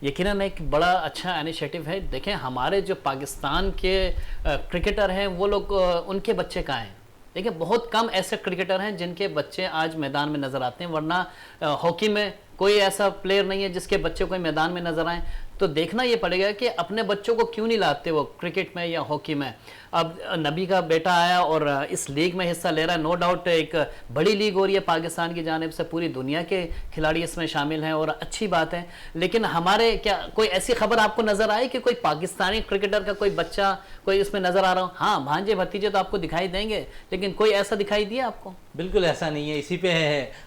यकीनन एक बड़ा अच्छा इनिशिएटिव है। देखें हमारे जो पाकिस्तान के क्रिकेटर हैं वो लोग उनके बच्चे कहाँ हैं? देखिए बहुत कम ऐसे क्रिकेटर हैं जिनके बच्चे आज मैदान में नज़र आते हैं, वरना हॉकी में कोई ऐसा प्लेयर नहीं है जिसके बच्चे कोई मैदान में नजर आए। तो देखना ये पड़ेगा कि अपने बच्चों को क्यों नहीं लाते वो क्रिकेट में या हॉकी में। अब नबी का बेटा आया और इस लीग में हिस्सा ले रहा है, नो डाउट एक बड़ी लीग हो रही है पाकिस्तान की जानिब से, पूरी दुनिया के खिलाड़ी इसमें शामिल हैं और अच्छी बात है। लेकिन हमारे क्या कोई ऐसी खबर आपको नज़र आई कि कोई पाकिस्तानी क्रिकेटर का कोई बच्चा कोई इसमें नज़र आ रहा हो? हाँ, भांजे भतीजे तो आपको दिखाई देंगे, लेकिन कोई ऐसा दिखाई दिया आपको? बिल्कुल ऐसा नहीं है। इसी पे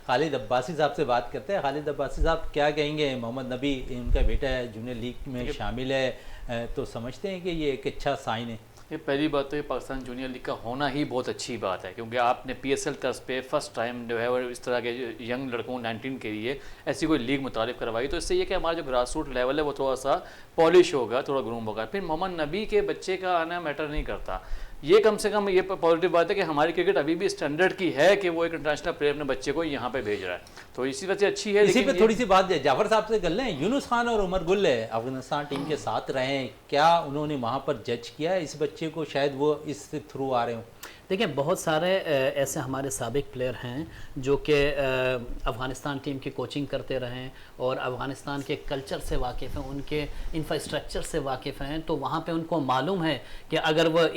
खालिद अब्बासी साहब से बात करते हैं। खालिद अब्बासी साहब क्या कहेंगे? मोहम्मद नबी इनका बेटा है, जूनियर लीग में शामिल है, तो समझते हैं कि ये एक अच्छा साइन है? ये पहली बात तो ये पाकिस्तान जूनियर लीग का होना ही बहुत अच्छी बात है, क्योंकि आपने PSL तर्ज पे फर्स्ट टाइम जो है वो इस तरह के यंग लड़कों 19 के लिए ऐसी कोई लीग मुतारिफ करवाई। तो इससे ये कि हमारा जो ग्रास रूट लेवल है वो थोड़ा सा पॉलिश होगा, थोड़ा ग्रूम होगा। फिर मोहम्मद नबी के बच्चे का आना मैटर नहीं करता, ये कम से कम ये पॉजिटिव बात है कि हमारी क्रिकेट अभी भी स्टैंडर्ड की है कि वो एक इंटरनेशनल प्लेयर अपने बच्चे को यहाँ पे भेज रहा है, तो इसी वजह से अच्छी है। इसी पे थोड़ी सी बात जाफर साहब से कर लें। यूनुस खान और उमर गुल अफगानिस्तान टीम के साथ रहे, क्या उन्होंने वहाँ पर जज किया है इस बच्चे को? शायद वो इस थ्रू आ रहे हों। देखिए बहुत सारे ऐसे हमारे साबिक प्लेयर हैं जो कि अफ़गानिस्तान टीम की कोचिंग करते रहे और अफ़गानिस्तान के कल्चर से वाकिफ़ हैं, उनके इंफ्रास्ट्रक्चर से वाकिफ़ हैं। तो वहाँ पे उनको मालूम है कि अगर वो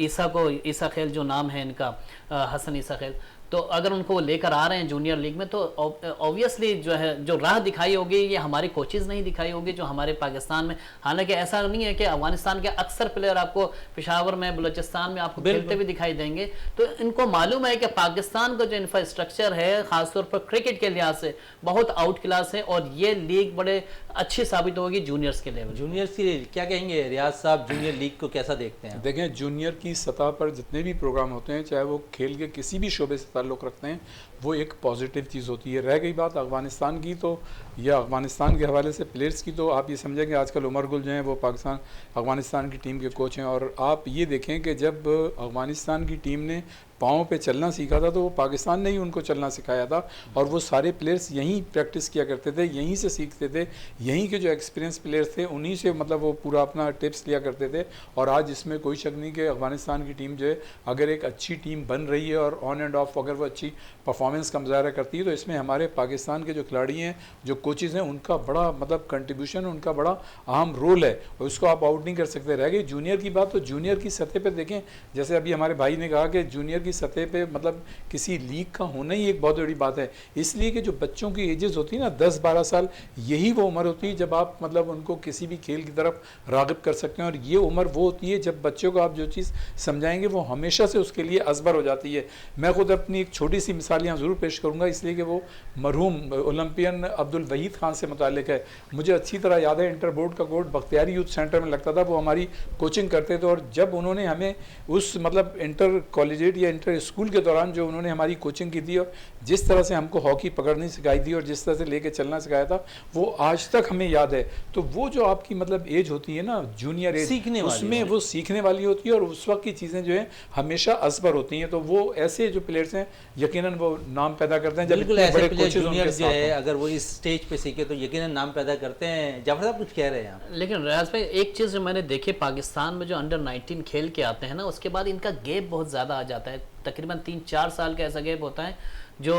ईसा खेल जो नाम है इनका, हसन ईसा खेल, तो अगर उनको वो लेकर आ रहे हैं जूनियर लीग में तो ऑब्वियसली जो है जो राह दिखाई होगी ये हमारी कोचेज़ नहीं दिखाई होगी जो हमारे पाकिस्तान में। हालांकि ऐसा नहीं है कि अफगानिस्तान के अक्सर प्लेयर आपको पेशावर में, बलूचिस्तान में आपको खेलते भी दिखाई देंगे। तो इनको मालूम है कि पाकिस्तान का जो इंफ्रास्ट्रक्चर है ख़ासतौर पर क्रिकेट के लिहाज से बहुत आउट क्लास है और ये लीग बड़े अच्छी साबित होगी जूनियर्स के लेवल। जूनियर्स की क्या कहेंगे रियाज साहब, जूनियर लीग को कैसा देखते हैं? देखें जूनियर की सतह पर जितने भी प्रोग्राम होते हैं, चाहे वो खेल के किसी भी शोबे से ताल्लुक़ रखते हैं, वो एक पॉजिटिव चीज़ होती है। रह गई बात अफ़गानिस्तान की, तो या अफ़गानिस्तान के हवाले से प्लेयर्स की, तो आप ये समझेंगे आजकल उमर गुल जो हैं वो अफ़गानिस्तान की टीम के कोच हैं। और आप ये देखें कि जब अफ़गानिस्तान की टीम ने पाँव पे चलना सीखा था तो वो पाकिस्तान ने ही उनको चलना सिखाया था और वो सारे प्लेयर्स यहीं प्रैक्टिस किया करते थे, यहीं से सीखते थे। यहीं के जो एक्सपीरियंस प्लेयर्स थे उन्हीं से मतलब वो पूरा अपना टिप्स लिया करते थे। और आज इसमें कोई शक नहीं कि अफ़गानिस्तान की टीम जो है अगर एक अच्छी टीम बन रही है और ऑन एंड ऑफ अगर वो अच्छी परफॉर्मेंस का मुजाहरा करती है, तो इसमें हमारे पाकिस्तान के जो खिलाड़ी हैं, जो कोचेज़ हैं, उनका बड़ा मतलब कंट्रीब्यूशन, उनका बड़ा अहम रोल है और उसको आप आउट नहीं कर सकते। रह गई जूनियर की बात, तो जूनियर की सतह पर देखें, जैसे अभी हमारे भाई ने कहा कि जूनियर सतह पे मतलब किसी लीग का होना ही एक बहुत बड़ी बात है। इसलिए कि जो बच्चों की एजेस होती है ना 10-12 साल, यही वो उम्र होती है जब आप मतलब उनको किसी भी खेल की तरफ राग़िब कर सकते हैं। और ये उम्र वो होती है जब बच्चों को आप जो चीज़ समझाएंगे वो हमेशा से उसके लिए असबर हो जाती है। मैं खुद अपनी एक छोटी सी मिसाल यहाँ ज़रूर पेश करूँगा, इसलिए कि वो मरहूम ओलंपियन अब्दुल वहीद खान से मुताल्लिक है। मुझे अच्छी तरह याद है इंटर बोर्ड का कोर्ट बख्तियारी यूथ सेंटर में लगता था, वो हमारी कोचिंग करते थे। और जब उन्होंने हमें उस मतलब इंटर कॉलेजिएट या इंटर स्कूल के दौरान जो उन्होंने हमारी कोचिंग की थी और जिस तरह से हमको हॉकी पकड़नी सिखाई थी और जिस तरह से लेके चलना सिखाया था, वो आज तक हमें याद है। तो वो जो आपकी मतलब एज होती है ना जूनियर एज, सीखने उसमें वो सीखने वाली होती है और उस वक्त की चीज़ें जो है हमेशा असबर होती हैं। तो वो ऐसे जो प्लेयर्स हैं यकीनन वो नाम पैदा करते हैं। जब बिल्कुल इतने ऐसे बड़े प्लेयर कोचेज जूनियर उनके जो साथ है हों। अगर वो इस स्टेज पे सीखे तो यकीनन नाम पैदा करते हैं। जाफर साहब कुछ कह रहे हैं आप? लेकिन रियाज भाई एक चीज़ जो मैंने देखी, पाकिस्तान में जो अंडर 19 खेल के आते हैं ना, उसके बाद इनका गैप बहुत ज़्यादा आ जाता है। तकरीबन 3-4 साल का ऐसा गैप होता है जो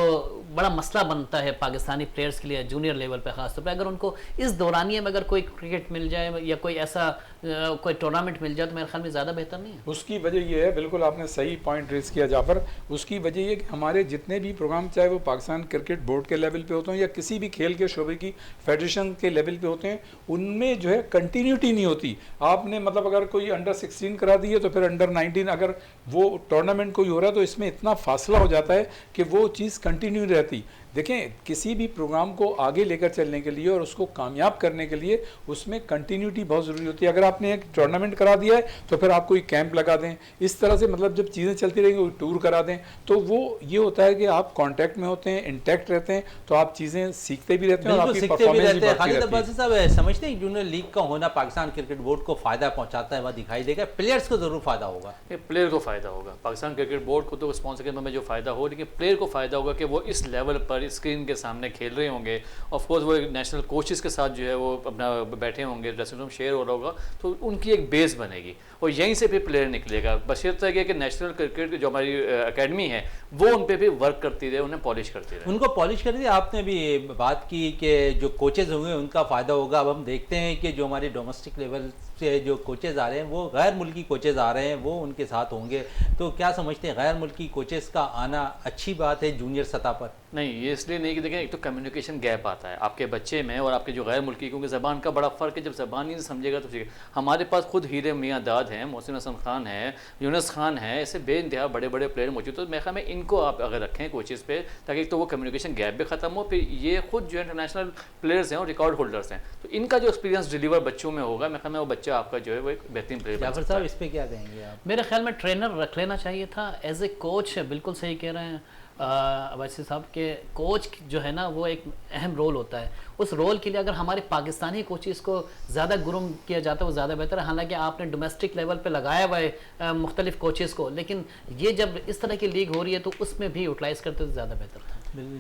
बड़ा मसला बनता है पाकिस्तानी प्लेयर्स के लिए जूनियर लेवल पे ख़ासतौर पे। अगर उनको इस दौरानिए में अगर कोई क्रिकेट मिल जाए या कोई ऐसा कोई टूर्नामेंट मिल जाए तो मेरे ख्याल में ज़्यादा बेहतर नहीं है। उसकी वजह यह है, बिल्कुल आपने सही पॉइंट रेस किया जाफर, उसकी वजह यह कि हमारे जितने भी प्रोग्राम, चाहे वो पाकिस्तान क्रिकेट बोर्ड के लेवल पे होते हैं या किसी भी खेल के शोबे की फेडरेशन के लेवल पे होते हैं, उनमें जो है कंटिन्यूटी नहीं होती। आपने मतलब अगर कोई अंडर 16 करा दी है तो फिर अंडर 19 अगर वो टूर्नामेंट कोई हो रहा है तो इसमें इतना फासला हो जाता है कि वो चीज़ कंटिन्यू रहती। देखें, किसी भी प्रोग्राम को आगे लेकर चलने के लिए और उसको कामयाब करने के लिए उसमें कंटिन्यूटी बहुत ज़रूरी होती है। अगर आपने एक टूर्नामेंट करा दिया है तो फिर आप कोई कैंप लगा दें, इस तरह से मतलब जब चीज़ें चलती रहेंगी, कोई टूर करा दें, तो वो ये होता है कि आप कांटेक्ट में होते हैं, इंटैक्ट रहते हैं, तो आप चीज़ें सीखते भी रहते हैं और बिल्कुल आपकी सीखते भी परफॉर्मेंस रहते भी हैं। बढ़ती खालिद रहती है। अब्बासी साहब समझते हैं जूनियर लीग का होना पाकिस्तान क्रिकेट बोर्ड को फायदा पहुंचाता है, वह दिखाई देगा, प्लेयर्स को जरूर फायदा होगा। प्लेयर को फ़ायदा होगा, पाकिस्तान क्रिकेट बोर्ड को तो स्पॉन्सर के में जो फ़ायदा हो, लेकिन प्लेयर को फ़ायदा होगा कि वो इस लेवल पर स्क्रीन के सामने खेल रहे होंगे। ऑफ कोर्स वो नेशनल कोचेस के साथ जो है वो अपना बैठे होंगे, ड्रेसिंग रूम शेयर हो रहा होगा, तो उनकी एक बेस बनेगी और यहीं से फिर प्लेयर निकलेगा। बशर्ते है कि नेशनल क्रिकेट जो हमारी एकेडमी है वो उन पर भी वर्क करती रहे, उन्हें पॉलिश करती रहे। उनको पॉलिश कर दिया। आपने भी बात की कि जो कोचेज होंगे उनका फ़ायदा होगा। अब हम देखते हैं कि जो हमारे डोमेस्टिक लेवल से जो कोचेज़ आ रहे हैं वो गैर मुल्की कोचेज़ आ रहे हैं, वो उनके साथ होंगे। तो क्या समझते हैं, गैर मुल्की कोचेज़ का आना अच्छी बात है जूनियर सतह पर? नहीं, ये इसलिए नहीं कि देखें, एक तो कम्युनिकेशन गैप आता है आपके बच्चे में और आपके जो गैर मुल्की, क्योंकि ज़बान का बड़ा फ़र्क है। जब ज़बान ही नहीं समझेगा तो ठीक है। हमारे पास खुद हीरे मियाँ दाद हैं, मोहसिन हसन खान है, यूनुस खान है, ऐसे बेइंतहा बड़े बड़े प्लेयर मौजूद। तो मेरे ख्याल में इनको आप अगर रखें कोचेज़ पे, ताकि एक तो वो कम्युनिकेशन गैप भी ख़त्म हो, फिर ये खुद जो इंटरनेशनल प्लेयर्स हैं और रिकॉर्ड होल्डर्स हैं, तो इनका जो एक्सपीरियंस डिलीवर बच्चों में होगा, मेरे ख्याल में वो बच्चा आपका जो है वो एक बेहतरीन प्लेयर बन जाफर सकता साहब है। इस पर क्या कहेंगे आप? मेरे ख्याल में ट्रेनर रख लेना चाहिए था एज ए कोच। बिल्कुल सही कह रहे हैं अवैसी साहब के, कोच जो है ना वो एक अहम रोल होता है। उस रोल के लिए अगर हमारे पाकिस्तानी कोचेस को ज़्यादा ग्रूम किया जाता है वो ज़्यादा बेहतर है। हालांकि आपने डोमेस्टिक लेवल पे लगाया हुआ है मुख्तलिफ कोचेस को, लेकिन ये जब इस तरह की लीग हो रही है तो उसमें भी यूटिलाइज़ करते तो ज़्यादा बेहतर था।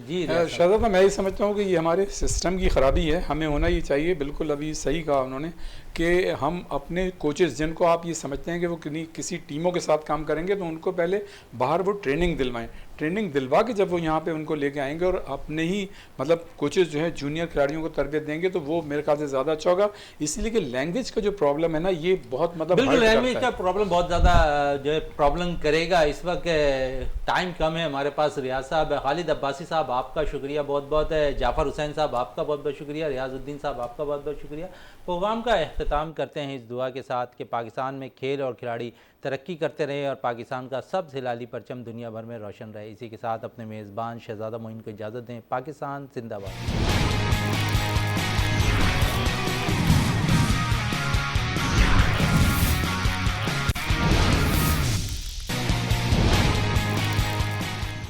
जी शहजादा, मैं ये समझता हूँ कि ये हमारे सिस्टम की ख़राबी है। हमें होना ये चाहिए, बिल्कुल अभी सही कहा उन्होंने, कि हम अपने कोचेस जिनको आप ये समझते हैं कि वो किसी टीमों के साथ काम करेंगे, तो उनको पहले बाहर वो ट्रेनिंग दिलवाएं। ट्रेनिंग दिलवा के जब वो यहाँ पे उनको लेके आएंगे और अपने ही मतलब कोचेस जो है जूनियर खिलाड़ियों को तरबियत देंगे, तो वो मेरे ख्याल से ज़्यादा अच्छा होगा। इसलिए कि लैंग्वेज का जो प्रॉब्लम है ना, ये बहुत मतलब बिल्कुल hurt लैंग्वेज करता का है। प्रॉब्लम बहुत ज़्यादा जो है प्रॉब्लम करेगा। इस वक्त टाइम कम है हमारे पास। रियाज साहब, खालिद अब्बासी साहब आपका शुक्रिया बहुत बहुत है, जाफ़र हुसैन साहब आपका बहुत बहुत शुक्रिया, रियाजुद्दीन साहब आपका बहुत बहुत शुक्रिया। प्रोग्राम का अख्ताम करते हैं इस दुआ के साथ कि पाकिस्तान में खेल और खिलाड़ी तरक्की करते रहे और पाकिस्तान का सबसे हिलाली परचम दुनिया भर में रोशन रहे। इसी के साथ अपने मेज़बान शहजादा मोइन को इजाज़त दें। पाकिस्तान जिंदाबाद।